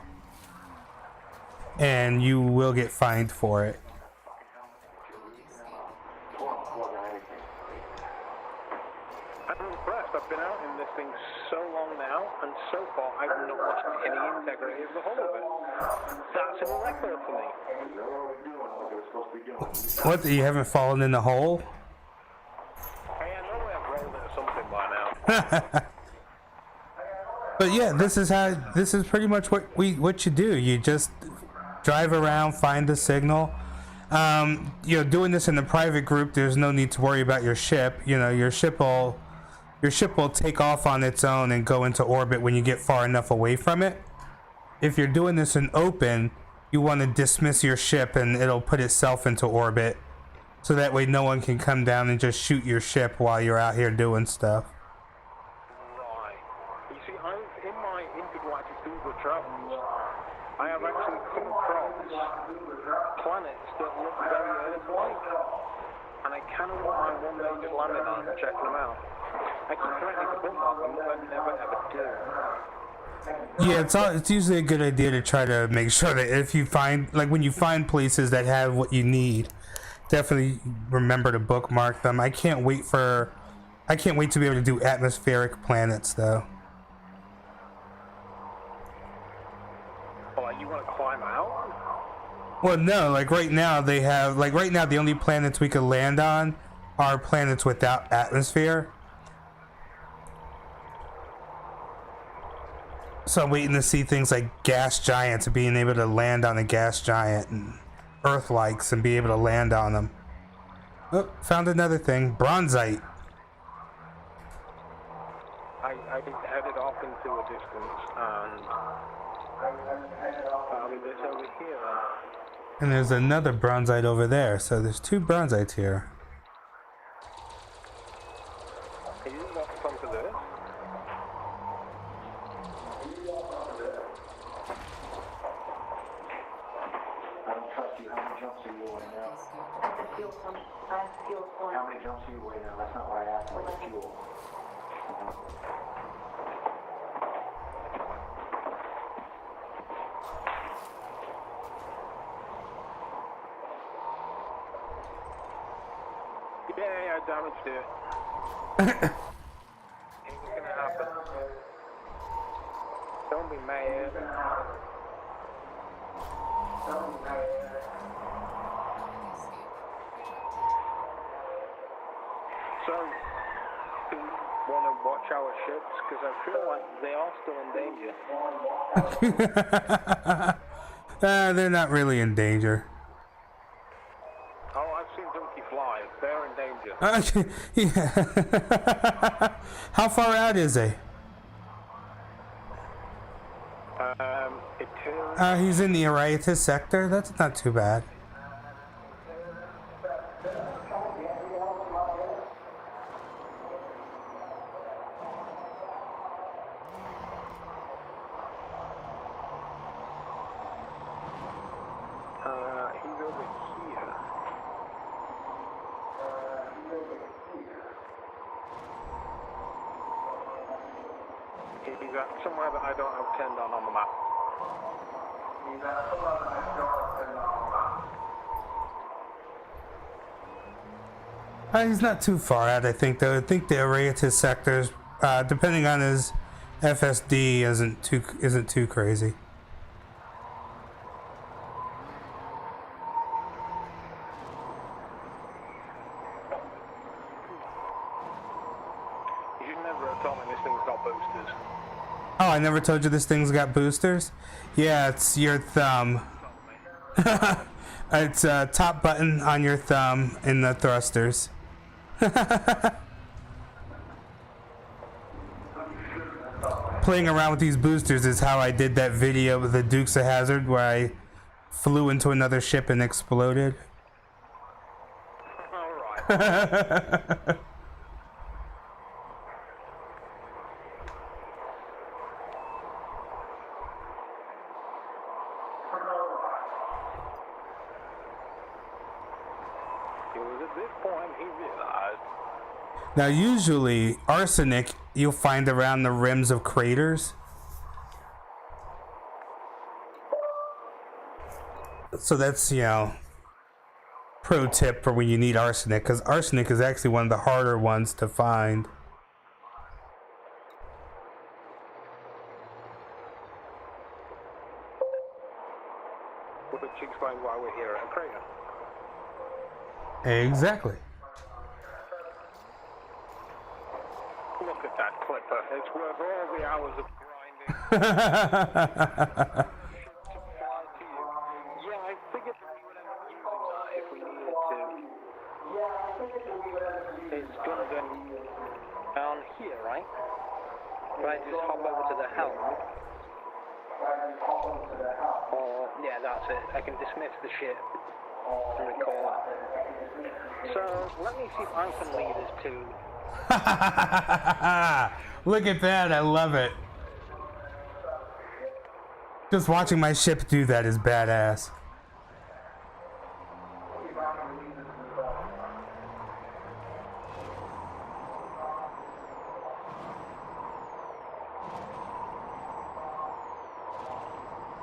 and you will get fined for it. I'm impressed. I've been out in this thing so long now, and so far I've not lost any integrity of the whole of it. That's a record for me. What? You haven't fallen in the hole? Hey, I know I've rolled into something by now. But yeah, this is pretty much what you do. You just drive around, find the signal. Doing this in a private group, there's no need to worry about your ship. Your ship will take off on its own and go into orbit when you get far enough away from it. If you're doing this in open, you want to dismiss your ship and it'll put itself into orbit, so that way no one can come down and just shoot your ship while you're out here doing stuff. Right. You see, in my intergalactic Google travels, I have actually come across planets that look very Earth-like, and I kind of want my one day just landing on them and checking them out. I keep threatening to bookmark them, but I never ever do. Yeah, it's usually a good idea to try to make sure that if you find, like when you find places that have what you need, definitely remember to bookmark them. I can't wait to be able to do atmospheric planets though. Well, like, you want to climb out? Well, no, like right now the only planets we could land on are planets without atmosphere. So I'm waiting to see things like gas giants and being able to land on a gas giant, and Earth-likes and be able to land on them. Oh, found another thing. Bronzite. I headed off into a distance, and found this over here. And there's another bronzite over there, so there's two bronzites here. Have you got some for this? I don't trust you. How many jumps are you weighing now? I have to feel some. I have to feel one. How many jumps are you weighing now? That's not what I asked. What's the fuel? Yeah, I damaged it. It was gonna happen. Don't be mad. So, do you want to watch our ships? Because I feel like they are still in danger. They're not really in danger. Oh, I've seen Donkey fly. They're in danger. Yeah. How far out is he? He's in the Ariatis sector. That's not too bad. He's over here. He's at somewhere that I don't have turned on the map. He's not too far out, I think, though. I think the Ariatis sectors, depending on his FSD, isn't too crazy. You should never have told me this thing's got boosters. Oh, I never told you this thing's got boosters? Yeah, it's your thumb. It's a top button on your thumb in the thrusters. Playing around with these boosters is how I did that video with the Dukes of Hazzard where I flew into another ship and exploded. Alright. It was at this point he realized. Now, usually, arsenic you'll find around the rims of craters. So that's, pro tip for when you need arsenic, because arsenic is actually one of the harder ones to find. Which explains why we're here at a crater. Exactly. Look at that clipper. It's worth all the hours of grinding Yeah, I figured that we would end up using that if we needed to. It's gonna go down here, right? Can I just hop over to the helm? Or, yeah, that's it. I can dismiss the ship and record. So, let me see if I can lead us to... Look at that, I love it. Just watching my ship do that is badass.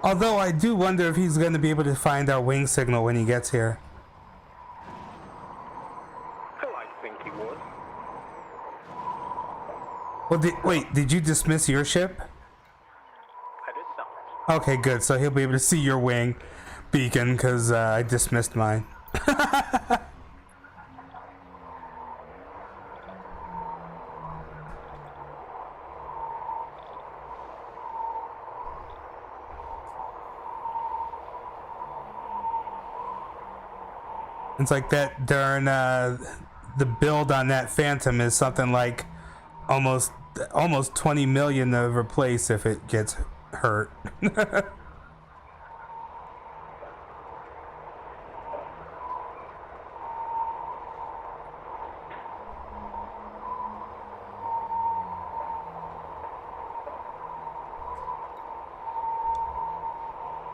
Although I do wonder if he's going to be able to find our wing signal when he gets here. I think he would. Well, wait, did you dismiss your ship? I did not. Okay, good. So he'll be able to see your wing beacon because I dismissed mine. It's like that darn the build on that Phantom is something like almost 20 million to replace if it gets hurt.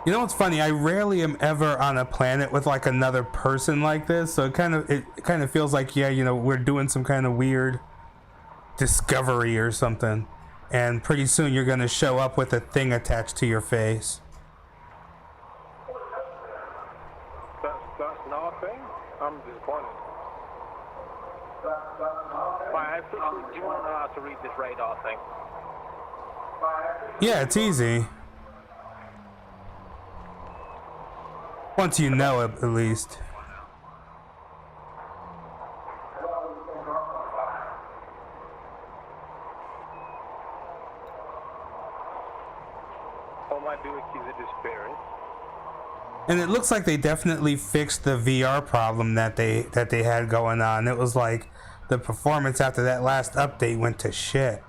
You know what's funny? I rarely am ever on a planet with like another person like this, so it kind of feels like, yeah, you know, we're doing some kind of weird discovery or something, and pretty soon you're gonna show up with a thing attached to your face. That's not a thing? I'm disappointed. I officially do not know how to read this radar thing. Yeah, it's easy. Once you know it, at least. All my do is disappearing. And it looks like they definitely fixed the VR problem that they had going on. It was like the performance after that last update went to shit.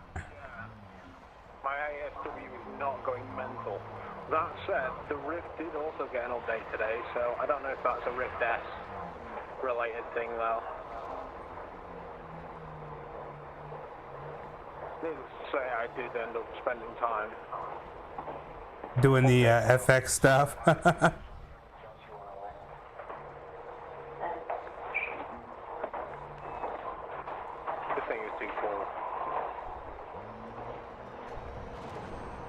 My ASW is not going mental. That said, the Rift did also get an update today, so I don't know if that's a Rift S related thing though. Needless to say, I did end up spending time Doing the FX stuff. This thing is too full.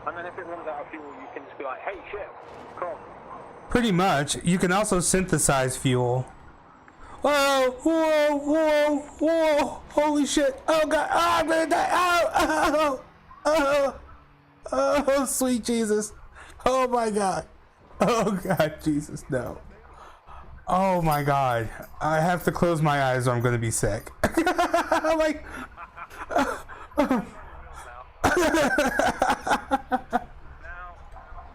And then if it runs out of fuel, you can just be like, hey ship, come. Pretty much. You can also synthesize fuel. Whoa, whoa, whoa, whoa. Holy shit. Oh god. Oh, I'm gonna die. Oh, oh, oh, oh, sweet Jesus. Oh my god. Oh god, Jesus, no. Oh my god. I have to close my eyes or I'm gonna be sick. I'm like... Now,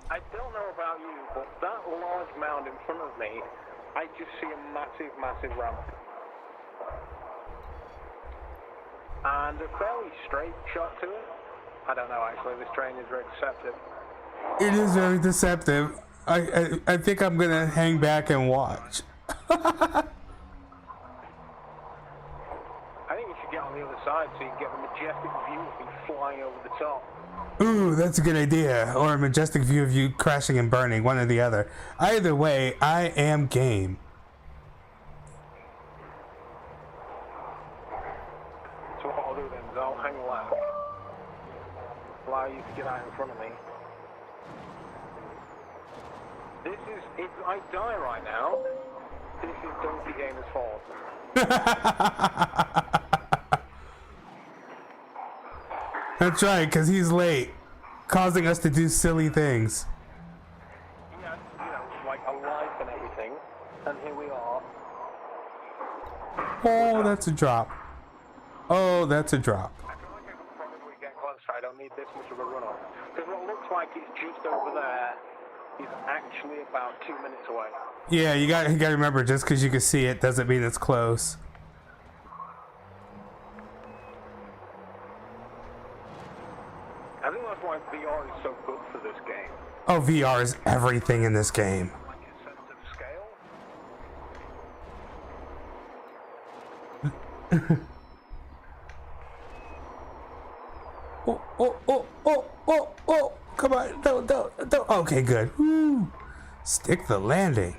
I don't know about you, but that large mound in front of me, I just see a massive, massive ramp. And a fairly straight shot to it. I don't know, actually, this train is very deceptive. It is very deceptive. I think I'm gonna hang back and watch. I think you should get on the other side so you can get the majestic view of me flying over the top. Ooh, that's a good idea. Or a majestic view of you crashing and burning, one or the other. Either way, I am game. So what I'll do then is I'll hang left. Allow you to get out in front of me. This is, if I die right now, this is DunkyGamer's fault. That's right, because he's late, causing us to do silly things. He had, you know, like a life and everything, and here we are. Oh, that's a drop. Oh, that's a drop. I feel like I could probably get closer. I don't need this much of a runoff. Because what looks like it's just over there is actually about 2 minutes away. Yeah, you got to remember, just because you can see it doesn't mean it's close. I think that's why VR is so good for this game. Oh, VR is everything in this game. Like a sense of scale. Oh, come on, don't. Okay, good. Woo. Stick the landing.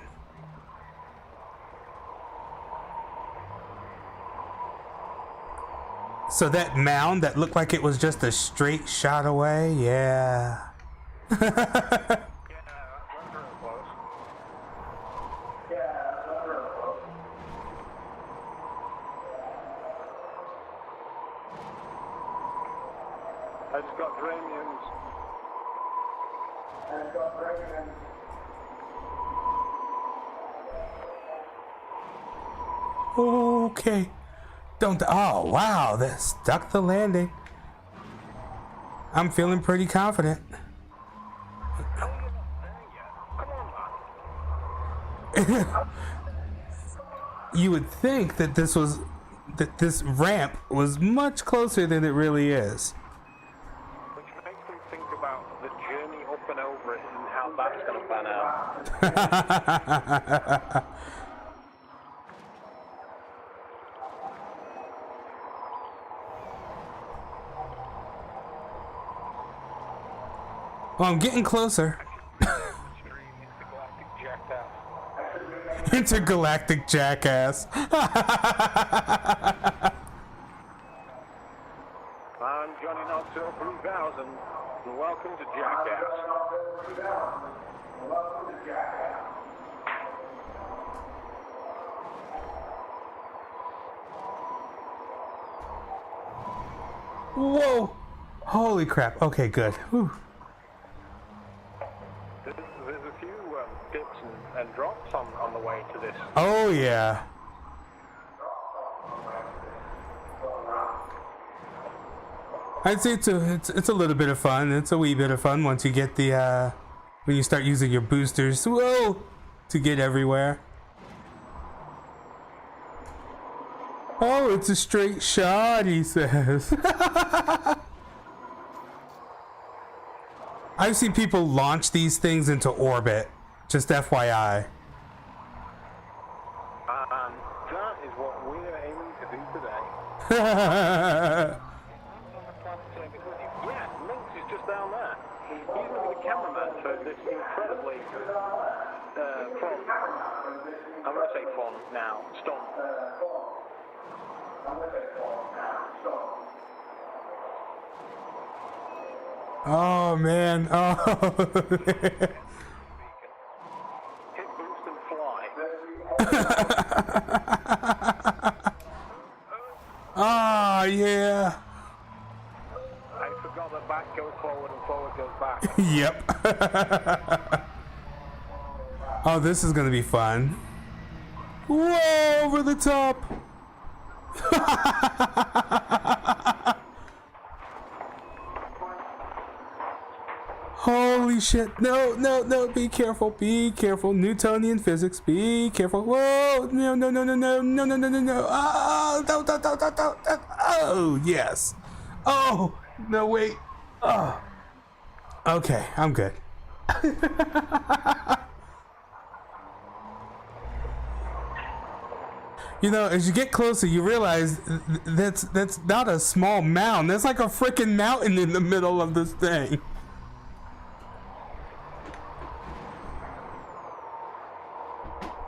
So that mound that looked like it was just a straight shot away, yeah. Yeah, that's real close. I just got Dramians. Okay. Don't. Oh, wow. That stuck the landing. I'm feeling pretty confident. You would think that this ramp was much closer than it really is. Which makes me think about the journey up and over it and how that's going to pan out. Well, I'm getting closer. Intergalactic jackass. I'm Johnny Knoxville 3000, and welcome to Jackass. Whoa! Holy crap. Okay, good. Whew. There's a few dips and drops on the way to this. Oh, yeah. I'd say it's a little bit of fun. It's a wee bit of fun once you get the when you start using your boosters, whoa, to get everywhere. Oh, it's a straight shot, he says. I've seen people launch these things into orbit. Just FYI. That is what we're aiming to do today. Yeah, Lynx is just down there. He's going to be the cameraman for this incredibly fun. I'm going to say fun now. Stunt. Oh man. Oh. Hit, boost, and fly. Ah, yeah. I forgot that back goes forward and forward goes back. Yep. Oh, this is gonna be fun. Whoa, over the top. Holy shit. No, be careful, Newtonian physics, be careful. Whoa, no. Oh, don't. Oh, yes. Oh, no, wait. Oh. Okay, I'm good. You know, as you get closer, you realize that's not a small mound. That's like a freaking mountain in the middle of this thing.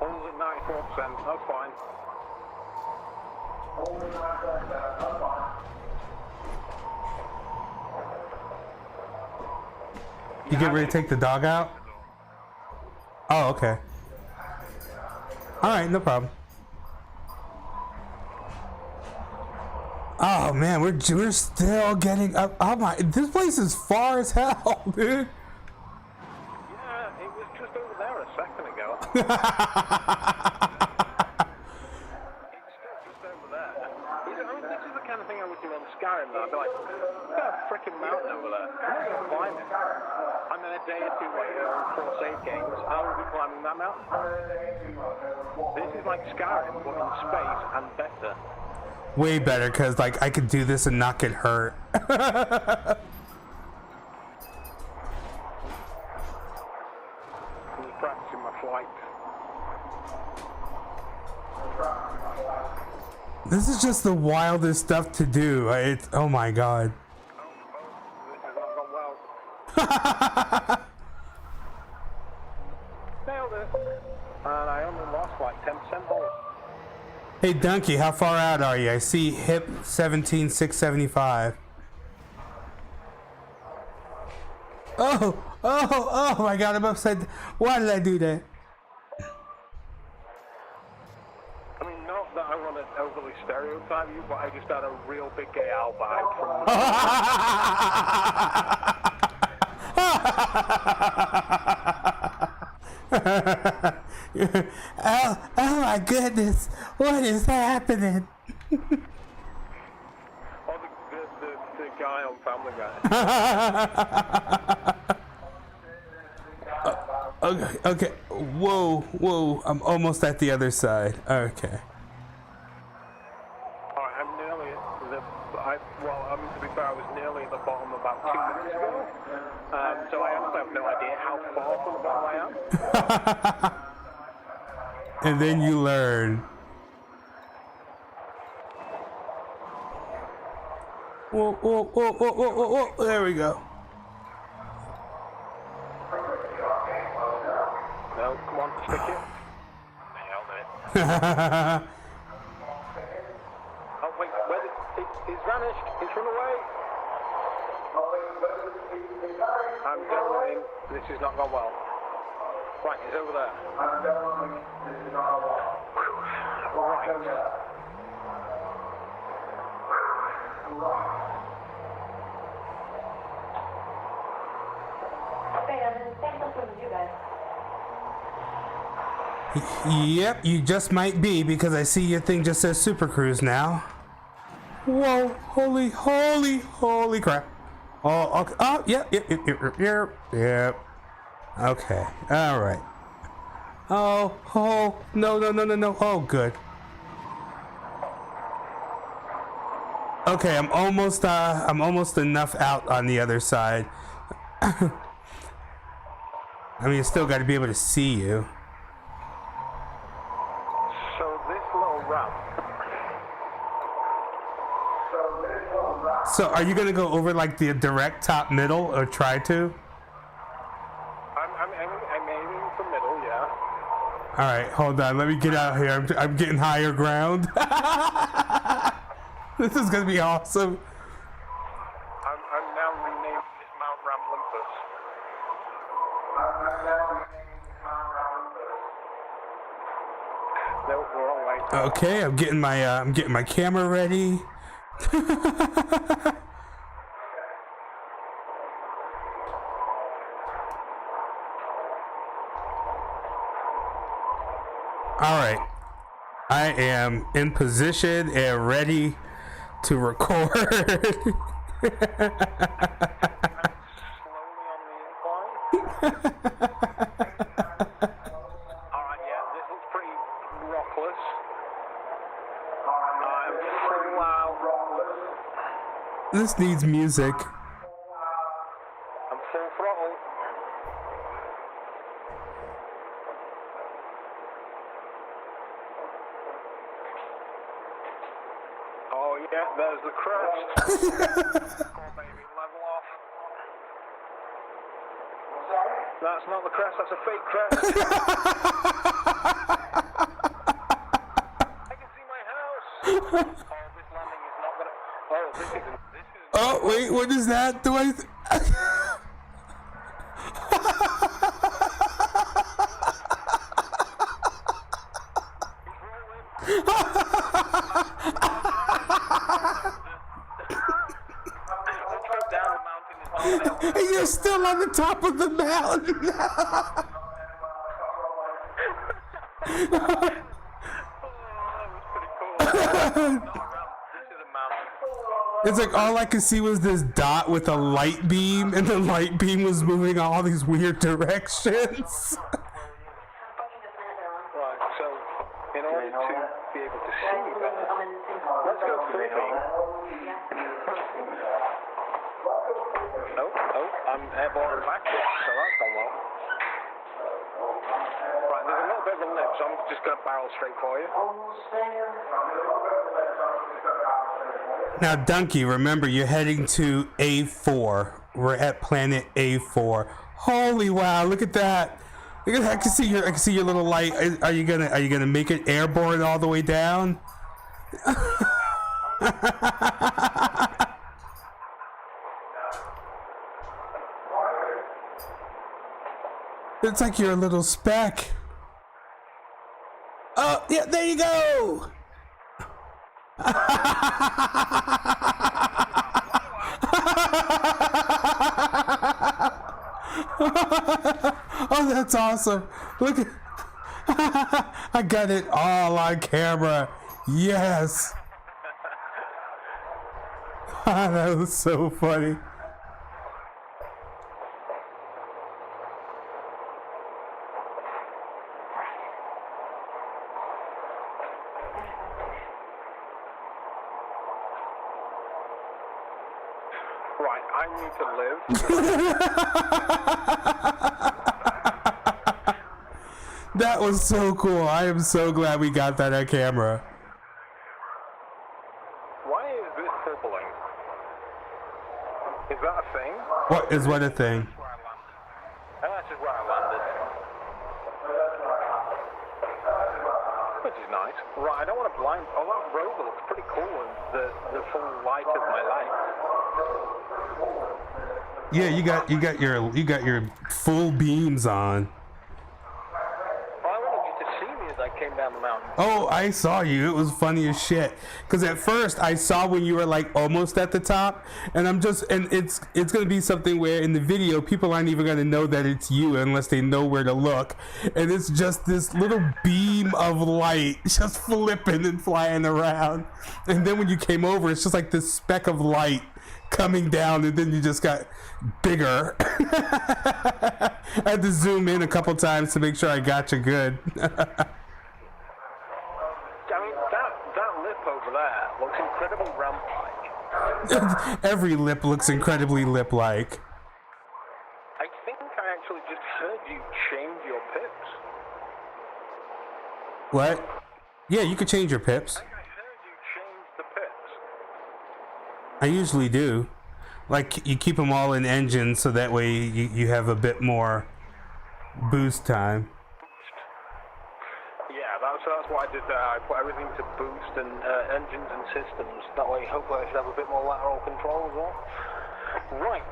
Holes at 94%, that's fine. You get ready to take the dog out? Oh, okay. Alright, no problem. Oh man, we're still getting up. Oh my, this place is far as hell, dude. Yeah, it was just over there a second ago. It's still just over there. I mean, this is the kind of thing I would do on Skyrim, though, I'd be like, look at that freaking mountain over there. I'm not going to climb it. And then a day or two later, on 4 save games, I will be climbing that mountain. This is like Skyrim, but in space and better. Way better, because, like, I could do this and not get hurt. I'm practicing my flight. This is just the wildest stuff to do. It's, oh my god. This has not gone well. Nailed it. And I only lost like 10% more. Hey Dunky, how far out are you? I see hip 17,675. Oh my god, I'm upset. Why did I do that? I mean, not that I want to overly stereotype you, but I just had a real big gay owl vibe from oh my goodness, what is happening? the guy on Family Guy. Okay, whoa, I'm almost at the other side. Okay. Alright, I'm nearly to be fair, I was nearly at the bottom about 2 minutes ago. So I honestly have no idea how far from the bottom I am. And then you learn. Whoa, there we go. No, come on, stick it. Nailed it. Oh wait, where did it's vanished? It's run away. I'm going in. This has not gone well. Right, it's over there. Right. Okay, I'm in the same system as you guys. Yep, you just might be, because I see your thing just says Super Cruise now. Whoa, holy crap. Oh, okay. Oh, yep. Okay, alright. Oh, no. Oh, good. Okay, I'm almost enough out on the other side. I mean, I still got to be able to see you. So this little ramp. So are you gonna go over like the direct top middle, or try to? I'm aiming for middle, yeah. All right, hold on. Let me get out here. I'm getting higher ground. This is gonna be awesome. I'm now renaming this Mount Ramblimpus. No, we're all right. Okay, I'm getting my camera ready. All right, I am in position and ready to record. Slowly on the incline. Alright, yeah, this looks pretty rockless. I'm full out. This needs music. I'm full throttle. Oh yeah, there's the crest. Come on, baby, level off. That's not the crest, that's a fake crest. I can see my house. Oh, this landing is not gonna. Oh, this isn't. Oh wait, what is that? Do I? And you're still on the top of the mountain. It's like all I could see was this dot with a light beam, and the light beam was moving all these weird directions. Right, so in order to be able to see better, let's go flipping. Oh, I'm airborne backwards, so that's gone well. Right, there's a little bit of a lip, so I'm just going to barrel straight for you. Now, Dunky, remember you're heading to A4. We're at planet A4. Holy wow! Look at that! Look at that! I can see your little light. Are you gonna make it airborne all the way down? It's like you're a little speck. Oh, yeah, there you go! Oh, that's awesome. Look at I got it all on camera. Yes. That was so funny. Right, I need to live. That was so cool. I am so glad we got that on camera. Why is this bubbling? Is that a thing? What is what a thing? And that's just where I landed. Which is nice. Right, I don't want to blind. Oh, that rover looks pretty cool in the full light of my light. Yeah, you got your full beams on. I wanted you to see me as I came down the mountain. Oh, I saw you. It was funny as shit. Cause at first I saw when you were like almost at the top, and it's gonna be something where in the video people aren't even gonna know that it's you unless they know where to look, and it's just this little beam of light just flipping and flying around, and then when you came over, it's just like this speck of light coming down, and then you just got bigger. I had to zoom in a couple times to make sure I got you good. I mean, that lip over there looks incredibly ramp-like. Every lip looks incredibly lip-like. I think I actually just heard you change your pips. What? Yeah, you could change your pips. I heard you change the pips. I usually do. Like, you keep them all in engine so that way you have a bit more boost time. Yeah, that's what I did there. I put everything to boost and engines and systems. That way, hopefully, I should have a bit more lateral control as well. Right.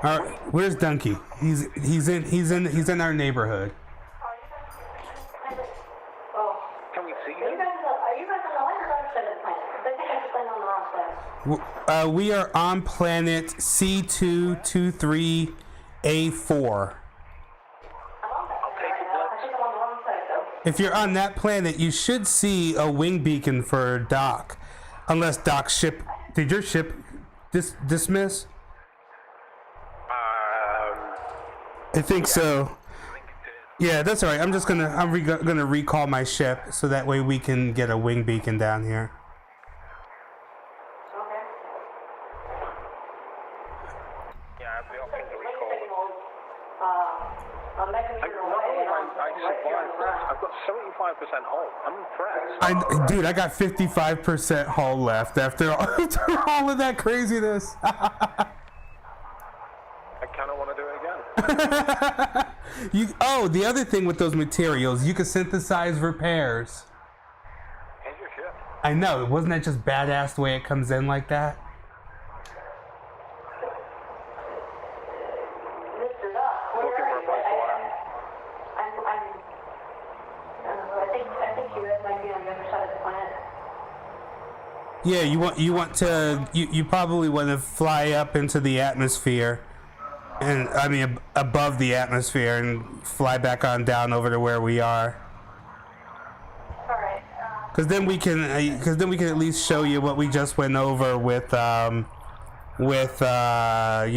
All right, where's Dunky? He's in our neighborhood. Can we see Are you him? guys on the line or other side of the planet? I think I just went on the wrong side. We are on planet C223A4. I'm on that I'll take right it, now. I Lex. think I'm on the wrong side though. If you're on that planet, you should see a wing beacon for Doc. Unless Doc's ship... Did your ship dismiss? I think so. Yeah, that's all right. I'm just gonna recall my ship so that way we can get a wing beacon down here. Okay. Yeah, I have the option to recall it. I'm making I sure you're away. survived this. I've got 75% hull. I'm impressed. Dude, I got 55% hull left after all of that craziness. I kind of want to do it again. The other thing with those materials, you can synthesize repairs. Here's your ship. I know, wasn't that just badass the way it comes in like that? Mr. Duck, where Looking for are a place to land. I think you guys might be on the other side of the planet. Yeah, you probably want to fly up into the atmosphere, and I mean above the atmosphere, and fly back on down over to where we are. Alright, Because then we can at least show you what we just went over with you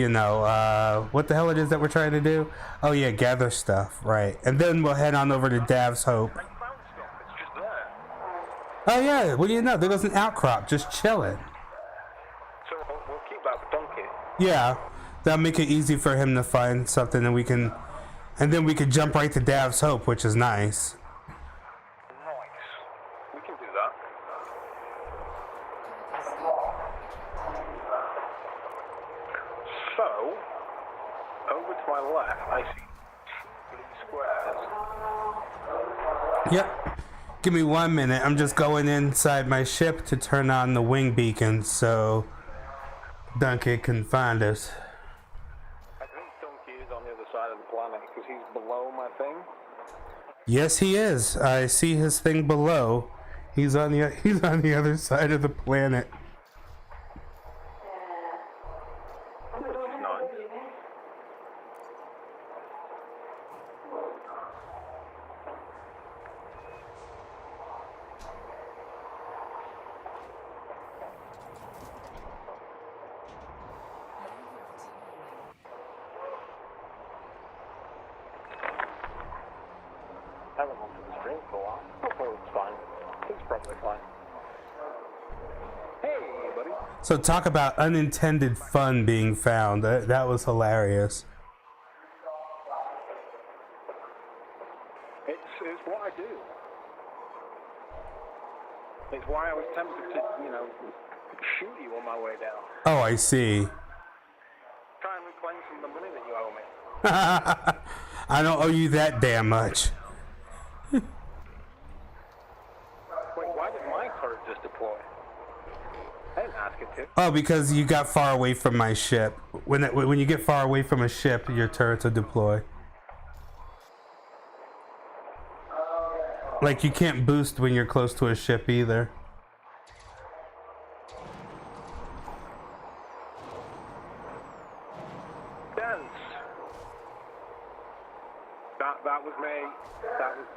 know, what the hell it is that we're trying to do. Oh yeah, gather stuff, right? And then we'll head on over to Dav's Hope. I found stuff. It's just there. Oh yeah, what do you know? There goes an outcrop just chilling. So we'll keep that for Donkey. Yeah, that'll make it easy for him to find something, and then we could jump right to Dav's Hope, which is nice. Nice. We can do that. So, over to my left, I see two blue squares. Yep. Give me 1 minute. I'm just going inside my ship to turn on the wing beacon so Donkey can find us. I think Donkey is on the other side of the planet because he's below my thing. Yes, he is. I see his thing below. He's on the other side of the planet. I haven't gone to the stream for a while. Hopefully it's fine. It's probably fine. Hey, buddy. So talk about unintended fun being found. That was hilarious. It's what I do. It's why I was tempted to, you know, shoot you on my way down. Oh, I see. Try and reclaim some of the money that you owe me. I don't owe you that damn much. Wait, why did my turret just deploy? I didn't ask it to. Oh, because you got far away from my ship. When you get far away from a ship, your turrets will deploy. Like you can't boost when you're close to a ship either. Dance. That was me.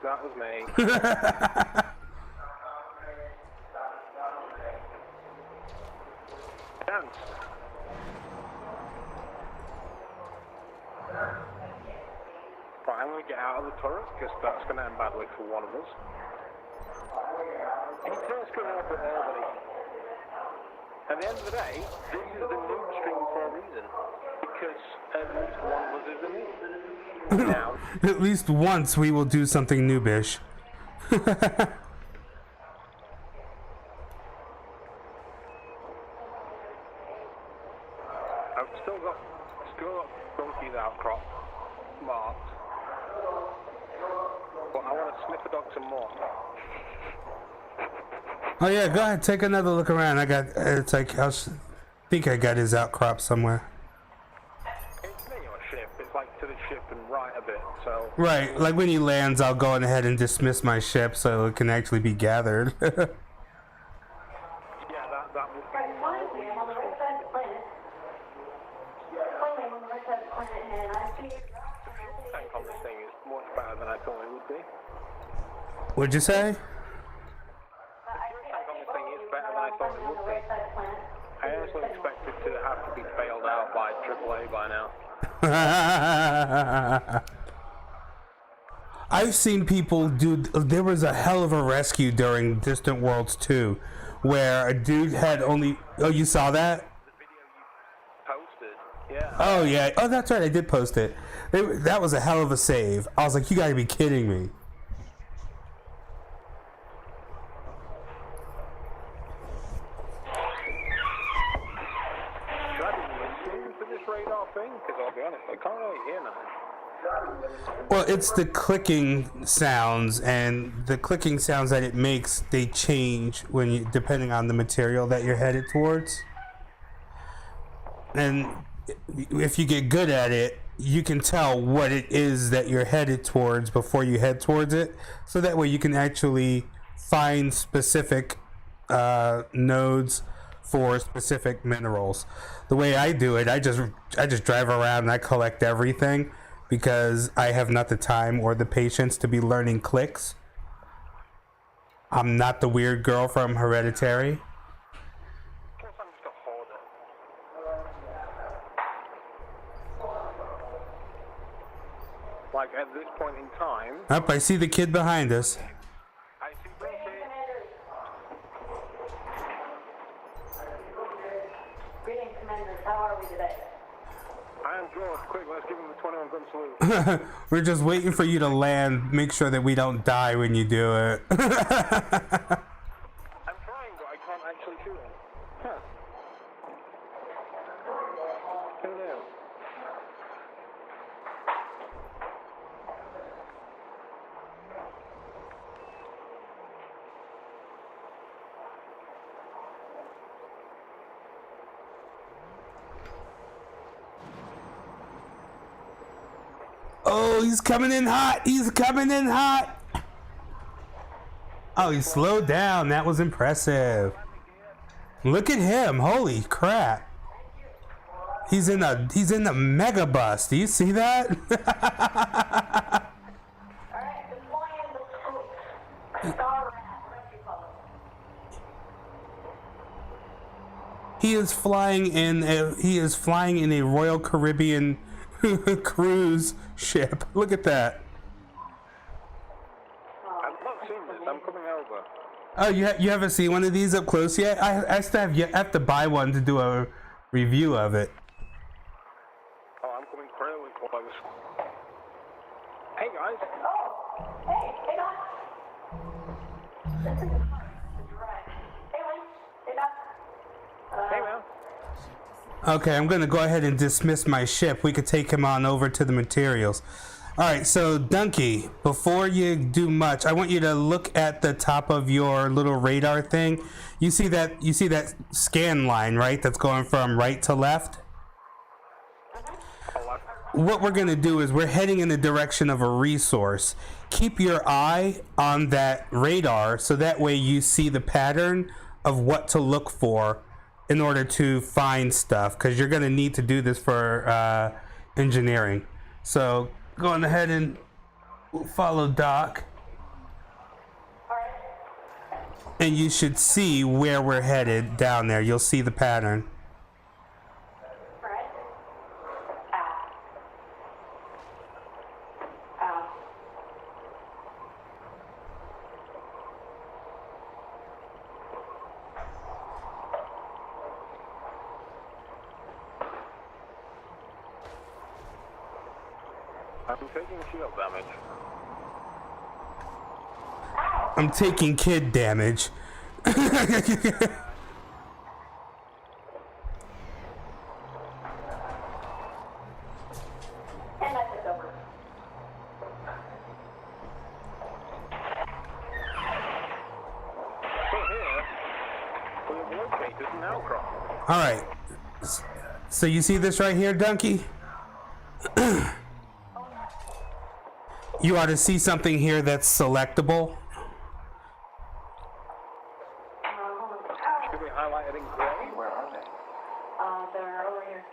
That was me. Dance. Right, I'm going to get out of the turret because that's going to end badly for one of us. Any turret's going to happen there, buddy. At the end of the day, this is the NoobStream for a reason. Because at least one of us is a noob. Now, At least once we will do something noobish. I've still got Donkey's outcrop marked. But I want to sniff a dog some more. Oh yeah, go ahead, take another look around. It's like I think I got his outcrop somewhere. It's near your ship. It's like to the ship and right a bit, so... Right, like when he lands, I'll go ahead and dismiss my ship so it can actually be gathered. Yeah, that would be... I'm on the right side of the planet. Totally on the right side of the planet, and I see... tank on this thing is much better than I thought it would be. What'd you say? Tank on this thing is better than I thought it would be. I honestly expected to have to be bailed out by AAA by now. I've seen people do. There was a hell of a rescue during Distant Worlds 2 where a dude had only. Oh, you saw that? The video you posted, yeah. Oh, yeah. Oh, that's right. I did post it. That was a hell of a save. I was like, you gotta be kidding me. Should I be listening to this radar thing? Because I'll be honest, I can't really hear nothing. Well, it's the clicking sounds, and the clicking sounds that it makes, they change when you, depending on the material that you're headed towards. And if you get good at it, you can tell what it is that you're headed towards before you head towards it. So that way you can actually find specific nodes for specific minerals. The way I do it, I just drive around and I collect everything because I have not the time or the patience to be learning clicks. I'm not the weird girl from Hereditary. Plus, I'm just a hoarder. Like, at this point in time, Up, I see the kid behind us. I see Dunky. Greetings, Commanders. How are we today? I am George. Quick, let's give him the 21 gun salute. We're just waiting for you to land. Make sure that we don't die when you do it. I'm trying, but I can't actually shoot him. Huh. Who knew? Oh, he's coming in hot. He's coming in hot. Oh, he slowed down. That was impressive. Look at him. Holy crap. He's in a mega bus. Do you see that? Alright, deploying the troops. Star Rat, what you call it? He is flying in a Royal Caribbean cruise ship. Look at that. I've not seen this. I'm coming over. Oh, you haven't seen one of these up close yet? I still have to buy one to do a review of it. Oh, I'm coming fairly close. Hey, guys. Oh, hey guys. This is the drag. Hey, Link. Hey, Doc. Hey, man. Okay, I'm gonna go ahead and dismiss my ship. We could take him on over to the materials. All right, so Dunky, before you do much, I want you to look at the top of your little radar thing. You see that scan line, right? That's going from right to left. What we're gonna do is we're heading in the direction of a resource. Keep your eye on that radar so that way you see the pattern of what to look for in order to find stuff, because you're gonna need to do this for engineering. So go on ahead and follow Doc, and you should see where we're headed down there. You'll see the pattern. Alright. Ow. I'm taking shield damage. I'm taking kid damage. And that's it over. So here, we have located an outcrop. All right. So you see this right here, Dunky? You ought to see something here that's selectable. Should be highlighted in grey. Where are they? They're over here.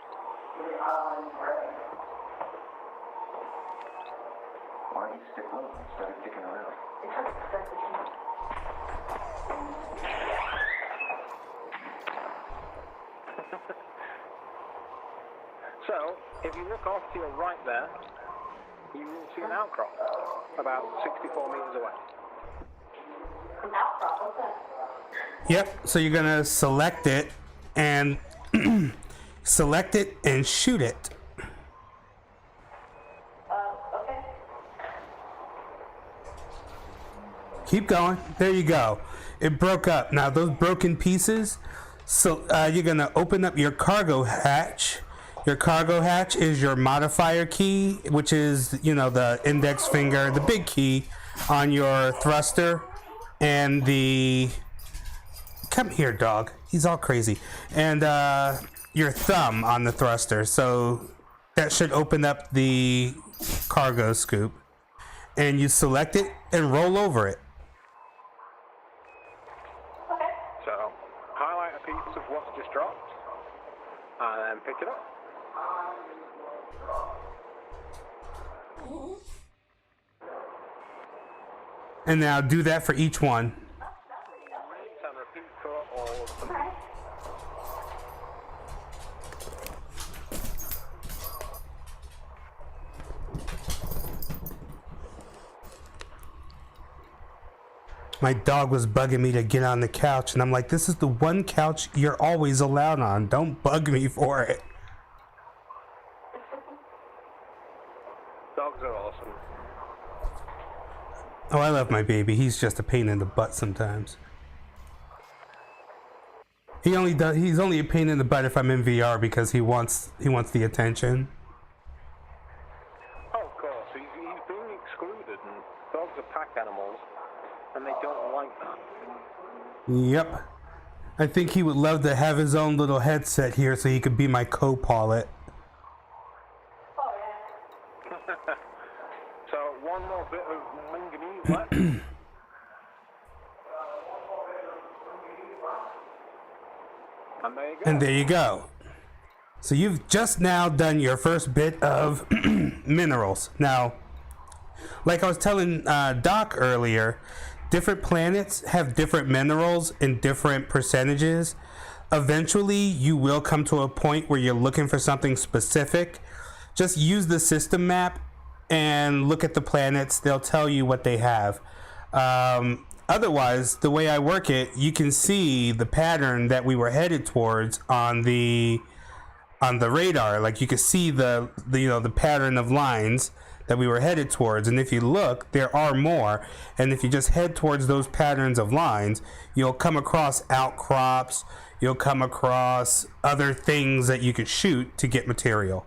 Why don't you stick with them instead of dicking around? It's just that's the key. So, if you look off to your right there, you will see an outcrop about 64 meters away. An outcrop, what's that? Yep. So you're gonna select it and shoot it. Okay. Keep going. There you go. It broke up. Now those broken pieces. So you're gonna open up your cargo hatch. Your cargo hatch is your modifier key, which is, you know, the index finger, the big key on your thruster, and the... Come here, dog. He's all crazy. And your thumb on the thruster. So that should open up the cargo scoop. And you select it and roll over it. Okay. So, highlight a piece of what's just dropped, and then pick it up. And now do that for each one. My dog was bugging me to get on the couch, and I'm like, this is the one couch you're always allowed on. Don't bug me for it. Dogs are awesome. Oh, I love my baby. He's just a pain in the butt sometimes. He's only a pain in the butt if I'm in VR because he wants the attention. Oh, of course. He's being excluded, and dogs are pack animals, and they don't like that. Yep. I think he would love to have his own little headset here so he could be my co-pilot. Oh, yeah. So, one more bit of manganese left. And there you go. And there you go. So you've just now done your first bit of minerals. Now, like I was telling Doc earlier, different planets have different minerals in different percentages. Eventually, you will come to a point where you're looking for something specific. Just use the system map and look at the planets. They'll tell you what they have. Otherwise, the way I work it, you can see the pattern that we were headed towards on the radar. Like you can see the pattern of lines that we were headed towards. And if you look, there are more. And if you just head towards those patterns of lines, you'll come across outcrops. You'll come across other things that you could shoot to get material.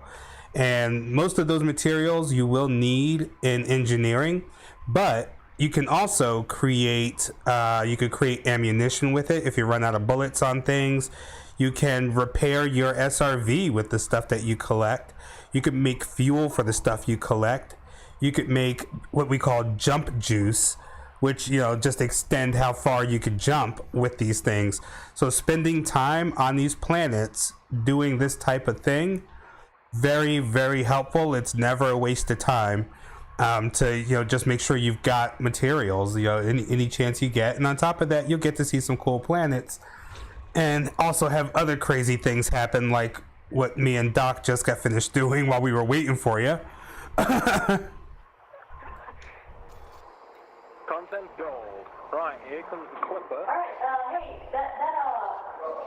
And most of those materials you will need in engineering, but you can also create ammunition with it if you run out of bullets on things. You can repair your SRV with the stuff that you collect. You could make fuel for the stuff you collect. You could make what we call jump juice, which, just extend how far you could jump with these things. So spending time on these planets doing this type of thing, very, very helpful. It's never a waste of time. To just make sure you've got materials, any chance you get, and on top of that, you'll get to see some cool planets, and also have other crazy things happen, like what me and Doc just got finished doing while we were waiting for you. Content gold. Right, here comes the clipper. All right, hey, that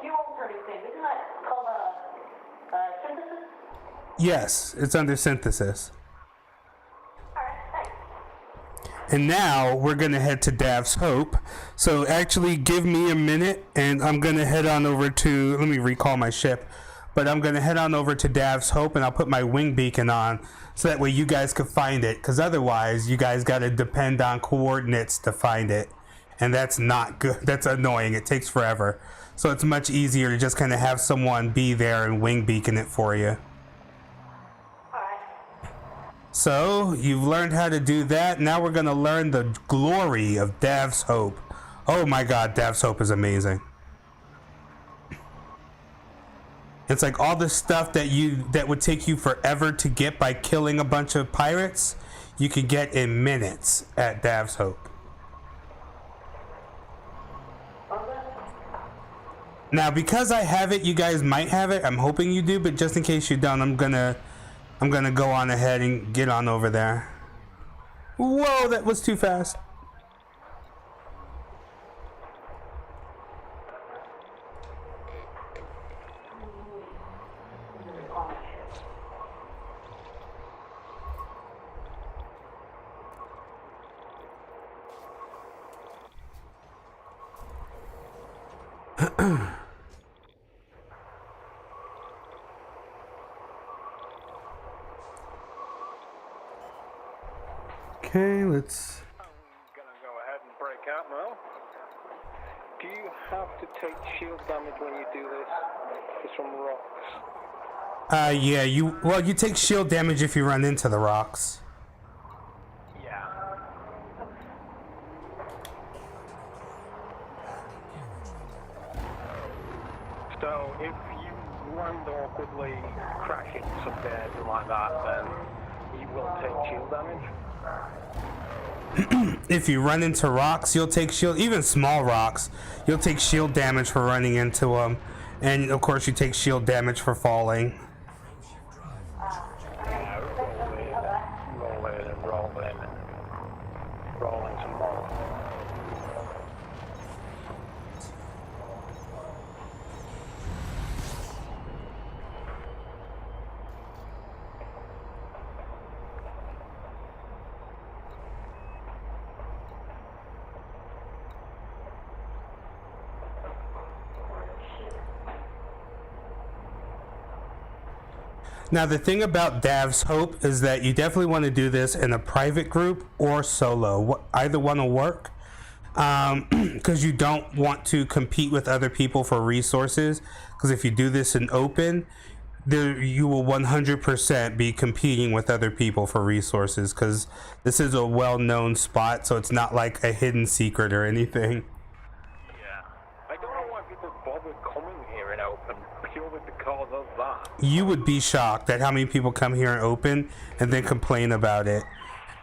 fuel producing, isn't that called synthesis? Yes, it's under synthesis. And now we're going to head to Dav's Hope. So actually give me a minute and I'm going to head on over to, let me recall my ship, but I'm going to head on over to Dav's Hope and I'll put my wing beacon on so that way you guys can find it. Because otherwise you guys got to depend on coordinates to find it. And that's not good. That's annoying. It takes forever. So it's much easier to just kind of have someone be there and wing beacon it for you. So, you've learned how to do that. Now we're going to learn the glory of Dav's Hope. Oh my god, Dav's Hope is amazing. It's like all the stuff that would take you forever to get by killing a bunch of pirates, you can get in minutes at Dav's Hope. Now, because I have it, you guys might have it. I'm hoping you do, but just in case you don't, I'm gonna go on ahead and get on over there. Whoa, that was too fast. Okay, let's... I'm gonna go ahead and break out now. Do you have to take shield damage when you do this? It's from rocks. Yeah, you take shield damage if you run into the rocks. Yeah. So if you land awkwardly, crash into something, anything like that, then you will take shield damage. If you run into rocks, you'll take shield, even small rocks, you'll take shield damage for running into them. And of course you take shield damage for falling. Yeah, roll in and roll in and roll in some more. Now, the thing about Dav's Hope is that you definitely want to do this in a private group or solo. Either one will work. Because you don't want to compete with other people for resources. Because if you do this in open, you will 100% be competing with other people for resources. Because this is a well-known spot, so it's not like a hidden secret or anything. I don't know why people bother coming here in open, purely because of that. You would be shocked at how many people come here in open and then complain about it.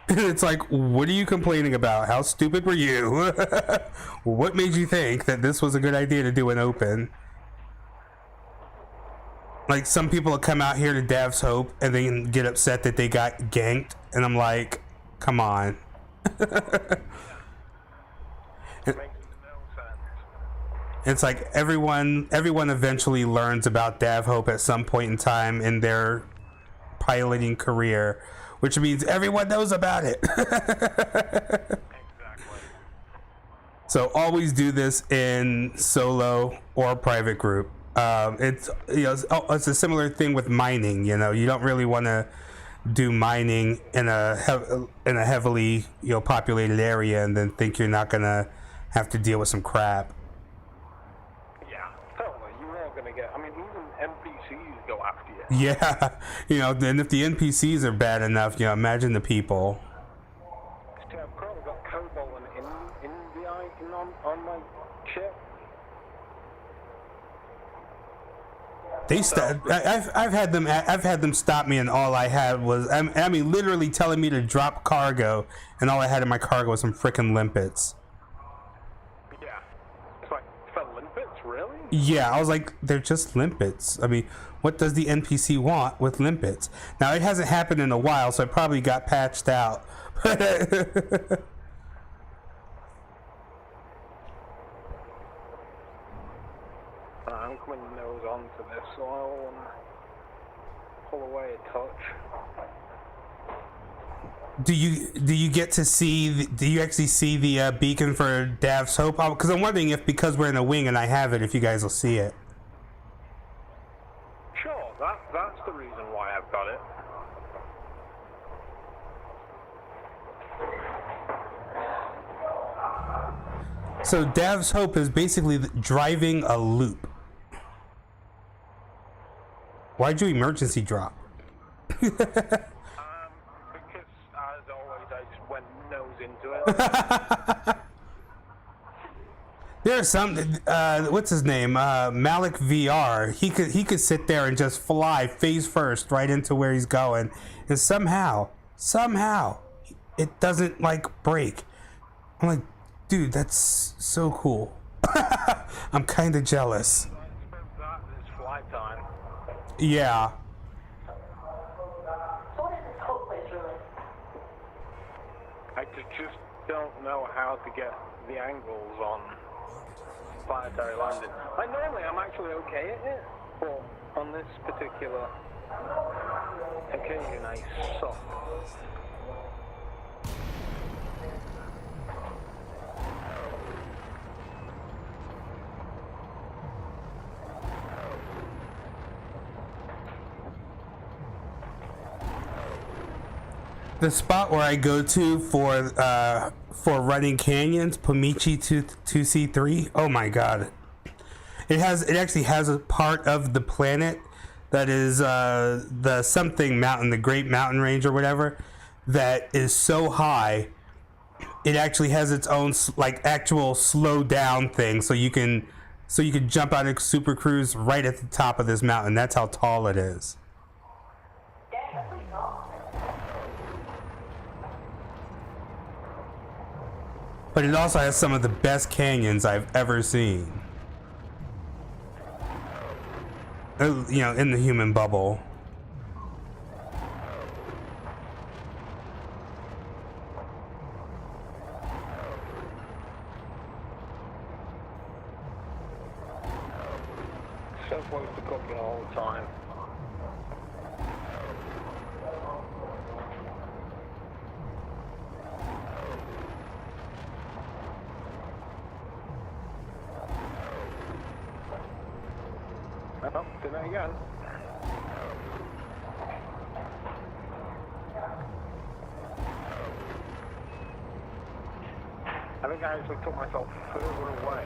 It's like, what are you complaining about? How stupid were you? What made you think that this was a good idea to do in open? Like, some people will come out here to Dav's Hope and then get upset that they got ganked, and I'm like, come on. It's like everyone eventually learns about Dav Hope at some point in time in their piloting career, which means everyone knows about it. Exactly. So always do this in solo or private group. It's it's a similar thing with mining. You don't really want to do mining in a heavily populated area and then think you're not gonna have to deal with some crap. Go after you. Yeah, then if the NPCs are bad enough, imagine the people. See, I've probably got cobalt on my chip. I've had them stop me, and all I had was literally telling me to drop cargo, and all I had in my cargo was some frickin' limpets. Yeah, it's like, for limpets, really? Yeah, I was like, they're just limpets. What does the NPC want with limpets? Now, it hasn't happened in a while, so it probably got patched out. I'm coming nose on to this, so I'll pull away a touch. Do you get to see? Do you actually see the beacon for Dav's Hope? Because I'm wondering if, because we're in a wing and I have it, if you guys will see it. Sure, that's the reason why I've got it. So Dav's Hope is basically driving a loop. Why'd you emergency drop? Because, as always, I just went nose into it. There's some, what's his name? Malik VR. He could sit there and just fly face first right into where he's going, and somehow, it doesn't break. I'm like, dude, that's so cool. I'm kind of jealous. That is flight time. Yeah. So what is this coat place really? I just don't know how to get the angles on planetary landing. Normally I'm actually okay at it, but on this particular occasion I suck. The spot where I go to for running canyons, Pomichi 2C3. Oh my god! It actually has a part of the planet that is the something mountain, the Great Mountain Range or whatever, that is so high. It actually has its own actual slow down thing, so you can jump out of Super Cruise right at the top of this mountain. That's how tall it is. Dang, that's pretty tall. But it also has some of the best canyons I've ever seen. In the human bubble. So close to cooking all the time. Oh, did that again. I think I actually took myself further away.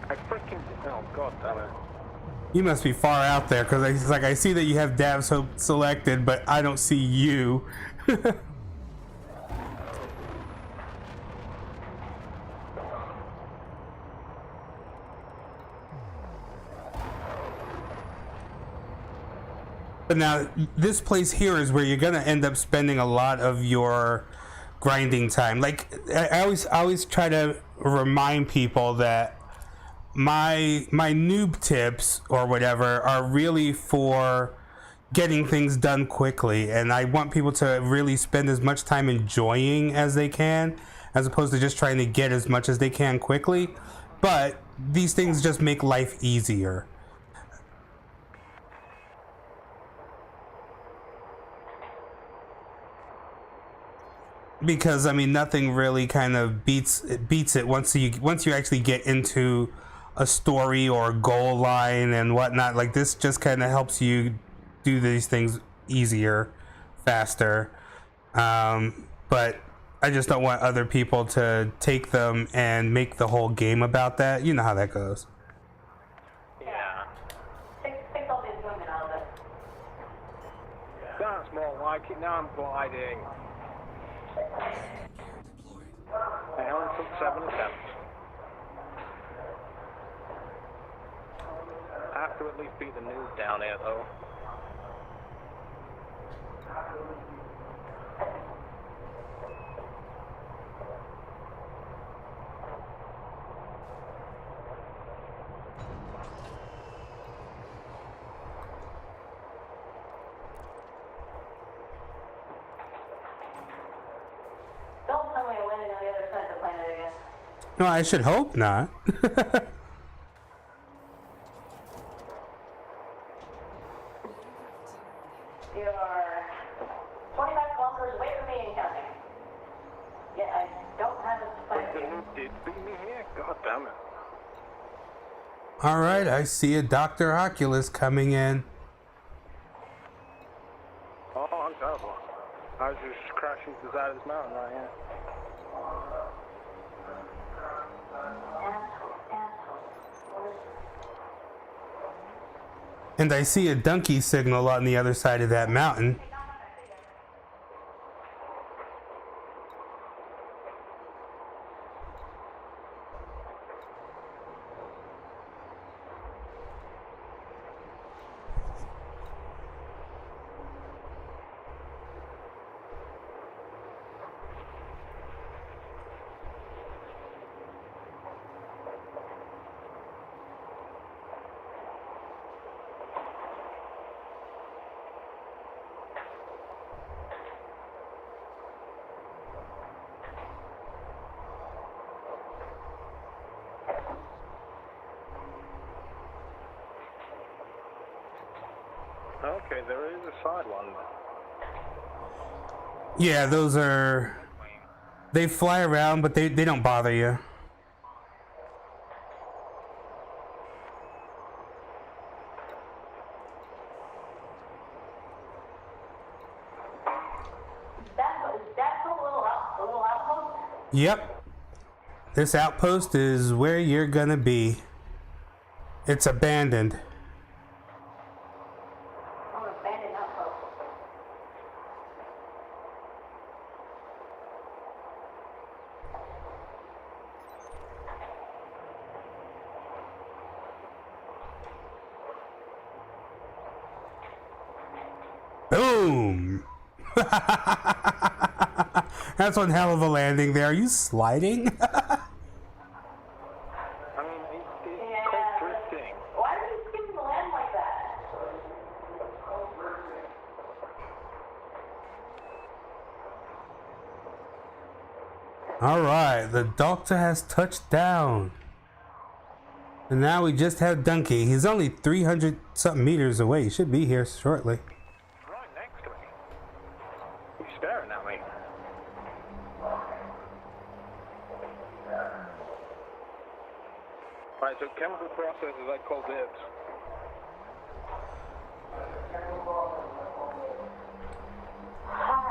I freaking... Oh, god damn it. You must be far out there, because it's like I see that you have Dav's Hope selected, but I don't see you. But now, this place here is where you're gonna end up spending a lot of your grinding time. Like, I always try to remind people that my noob tips or whatever are really for getting things done quickly, and I want people to really spend as much time enjoying as they can, as opposed to just trying to get as much as they can quickly. But these things just make life easier. Because I mean, nothing really kind of beats it once you actually get into a story or a goal line and whatnot. Like, this just kind of helps you do these things easier, faster. But I just don't want other people to take them and make the whole game about that. You know how that goes. Yeah. Take all the enjoyment out of it. That's more like it. Now I'm gliding. I only took 7 attempts. I have to at least beat the news down here, though. Don't tell me you're landing on the other side of the planet again. No, I should hope not. You are 25 kilometers away from me and counting. Yeah, I don't have a planet The here. news did beat me here. God damn it. All right, I see a Dr. Oculus coming in. Oh, I'm terrible. I was just crashing to the side of this mountain right here. And I see a donkey signal on the other side of that mountain. Okay, there is a side one. Yeah, those are... They fly around, but they don't bother you. That's a little outpost? Yep. This outpost is where you're gonna be. It's abandoned. Oh, an abandoned outpost. Boom! That's one hell of a landing there. Are you sliding? I mean, it's called drifting. Why are you skipping the land like that? Alright, the doctor has touched down. And now we just have Dunky. He's only 300 something meters away. He should be here shortly. Right next to me. He's staring at me. Right, so chemical processes I call dibs. Hi.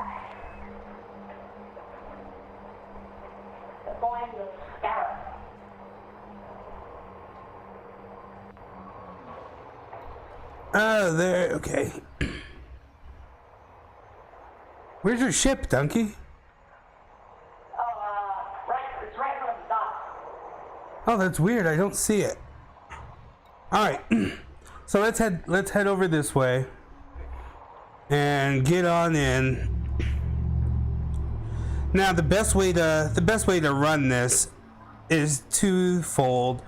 there. Okay. Where's your ship, Dunky? It's right in front of the dock. Oh, that's weird. I don't see it. All right. So let's head over this way and get on in. Now the best way to run this is twofold.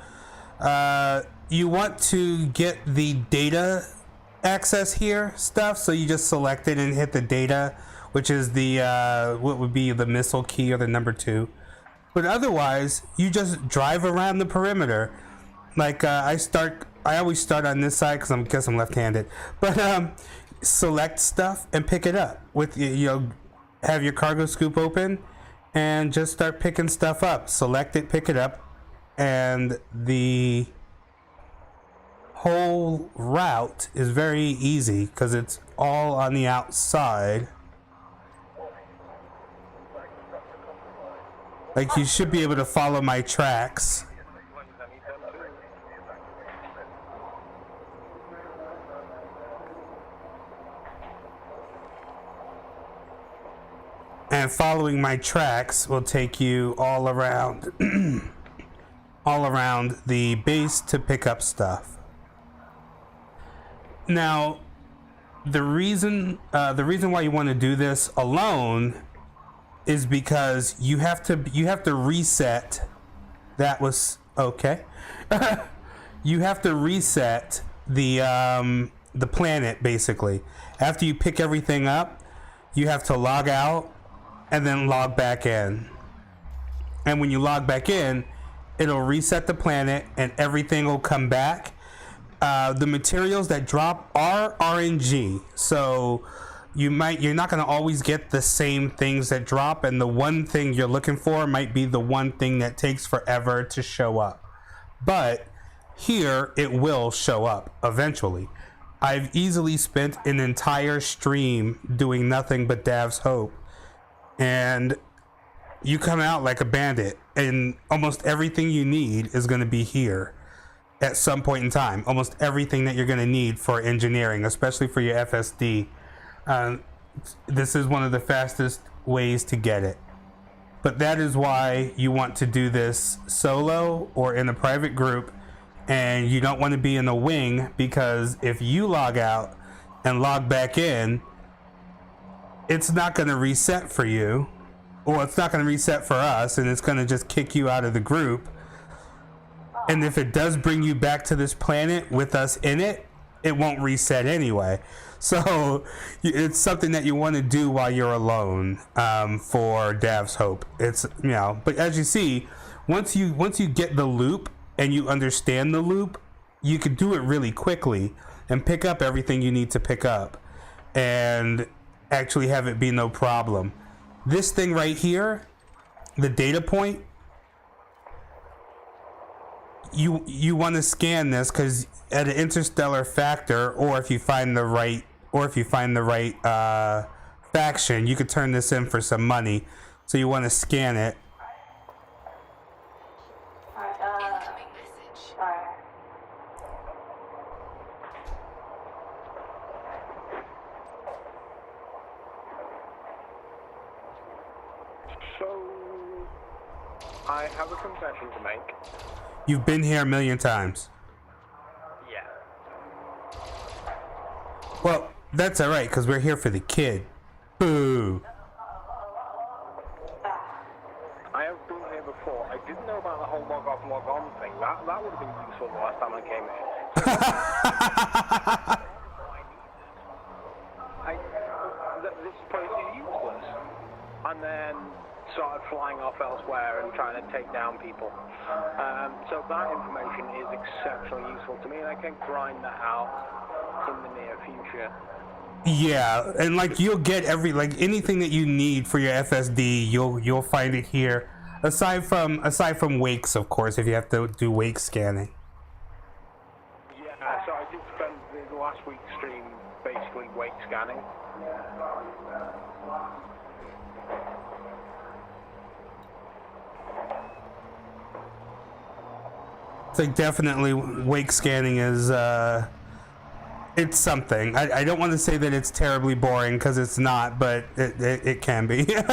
You want to get the data access here stuff, so you just select it and hit the data, which is the what would be the missile key or the number 2. But otherwise, you just drive around the perimeter. Like I always start on this side because I'm left-handed. But select stuff and pick it up with have your cargo scoop open and just start picking stuff up. Select it, pick it up, and the whole route is very easy because it's all on the outside. Like, you should be able to follow my tracks. And following my tracks will take you all around all around the base to pick up stuff. Now, the reason why you want to do this alone is because you have to reset. That was okay. You have to reset the planet basically. After you pick everything up, you have to log out and then log back in. And when you log back in, it'll reset the planet and everything will come back. The materials that drop are RNG, so you're not going to always get the same things that drop, and the one thing you're looking for might be the one thing that takes forever to show up. But here it will show up eventually. I've easily spent an entire stream doing nothing but Dav's Hope, and you come out like a bandit, and almost everything you need is going to be here at some point in time. Almost everything that you're going to need for engineering, especially for your FSD. This is one of the fastest ways to get it. But that is why you want to do this solo or in a private group, and you don't want to be in a wing, because if you log out and log back in, it's not going to reset for you, or it's not going to reset for us, and it's going to just kick you out of the group. And if it does bring you back to this planet with us in it, it won't reset anyway. So it's something that you want to do while you're alone, for Dav's Hope. It's, but as you see, once you get the loop and you understand the loop, you can do it really quickly and pick up everything you need to pick up and actually have it be no problem. This thing right here, the data point, you want to scan this, because at an interstellar factor, or if you find the right faction, you could turn this in for some money. So you want to scan it. Incoming message. Alright. So, I have a confession to make. You've been here a million times. Yeah. Well, that's alright, because we're here for the kid. Boo. I have been here before. I didn't know about the whole log off, log on thing. That would have been useful the last time I came here. This place is useless. And then started flying off elsewhere and trying to take down people. So that information is exceptionally useful to me, and I can grind that out in the near future. Yeah, and you'll get anything that you need for your FSD, you'll find it here. Aside from wakes, of course, if you have to do wake scanning. Yeah, so I did spend the last week's stream basically wake scanning. It's definitely wake scanning is It's something. I don't want to say that it's terribly boring because it's not, but it can be. The reason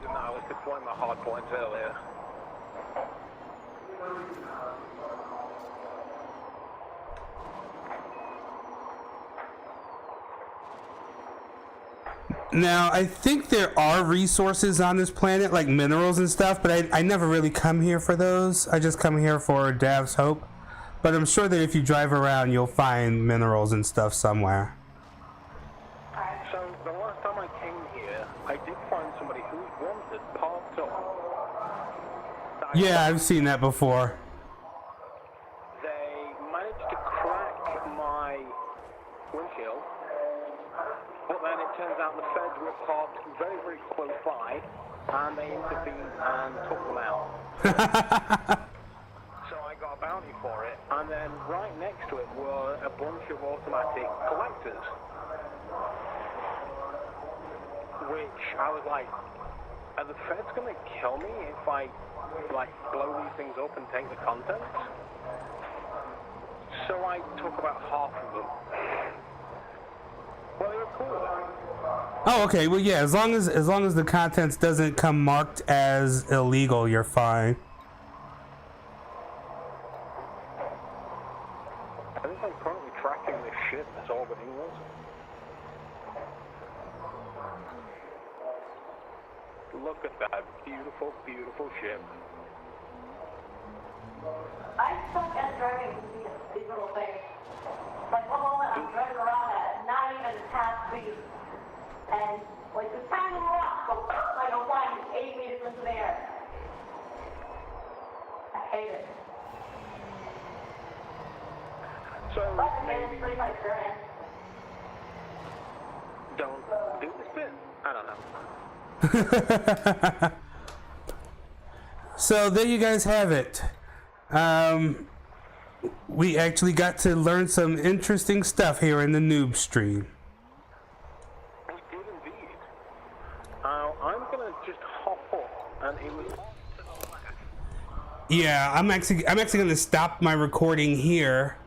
I was deploying my hard points earlier. Now, I think there are resources on this planet, like minerals and stuff, but I never really come here for those. I just come here for Dav's Hope. But I'm sure that if you drive around, you'll find minerals and stuff somewhere. So, the last time I came here, I did find somebody who was wanted parked up. Yeah, I've seen that before. They managed to crack my windshield, but then it turns out the feds were parked very, very close by, and they intervened and took them out. So I got a bounty for it, and then right next to it were a bunch of automatic collectors, which I was like, are the feds gonna kill me if I like blow these things up and take the contents? So I took about half of them. Well, they were cool though. Oh, okay. Well, yeah. As long as the contents doesn't come marked as illegal, you're fine. I think I'm currently tracking this ship that's orbiting us. Look at that beautiful, beautiful ship. I suck at driving these little things. Like one moment I'm driving around at not even half speed, and like this tiny little rock goes like a flying 8 meters into the air. I hate it. So But it's maybe pretty much experience. don't do this bit. I don't know. So there you guys have it. We actually got to learn some interesting stuff here in the NoobStream. We did indeed. I'm gonna just hop up, and it was off to the left. Yeah, I'm actually gonna stop my recording here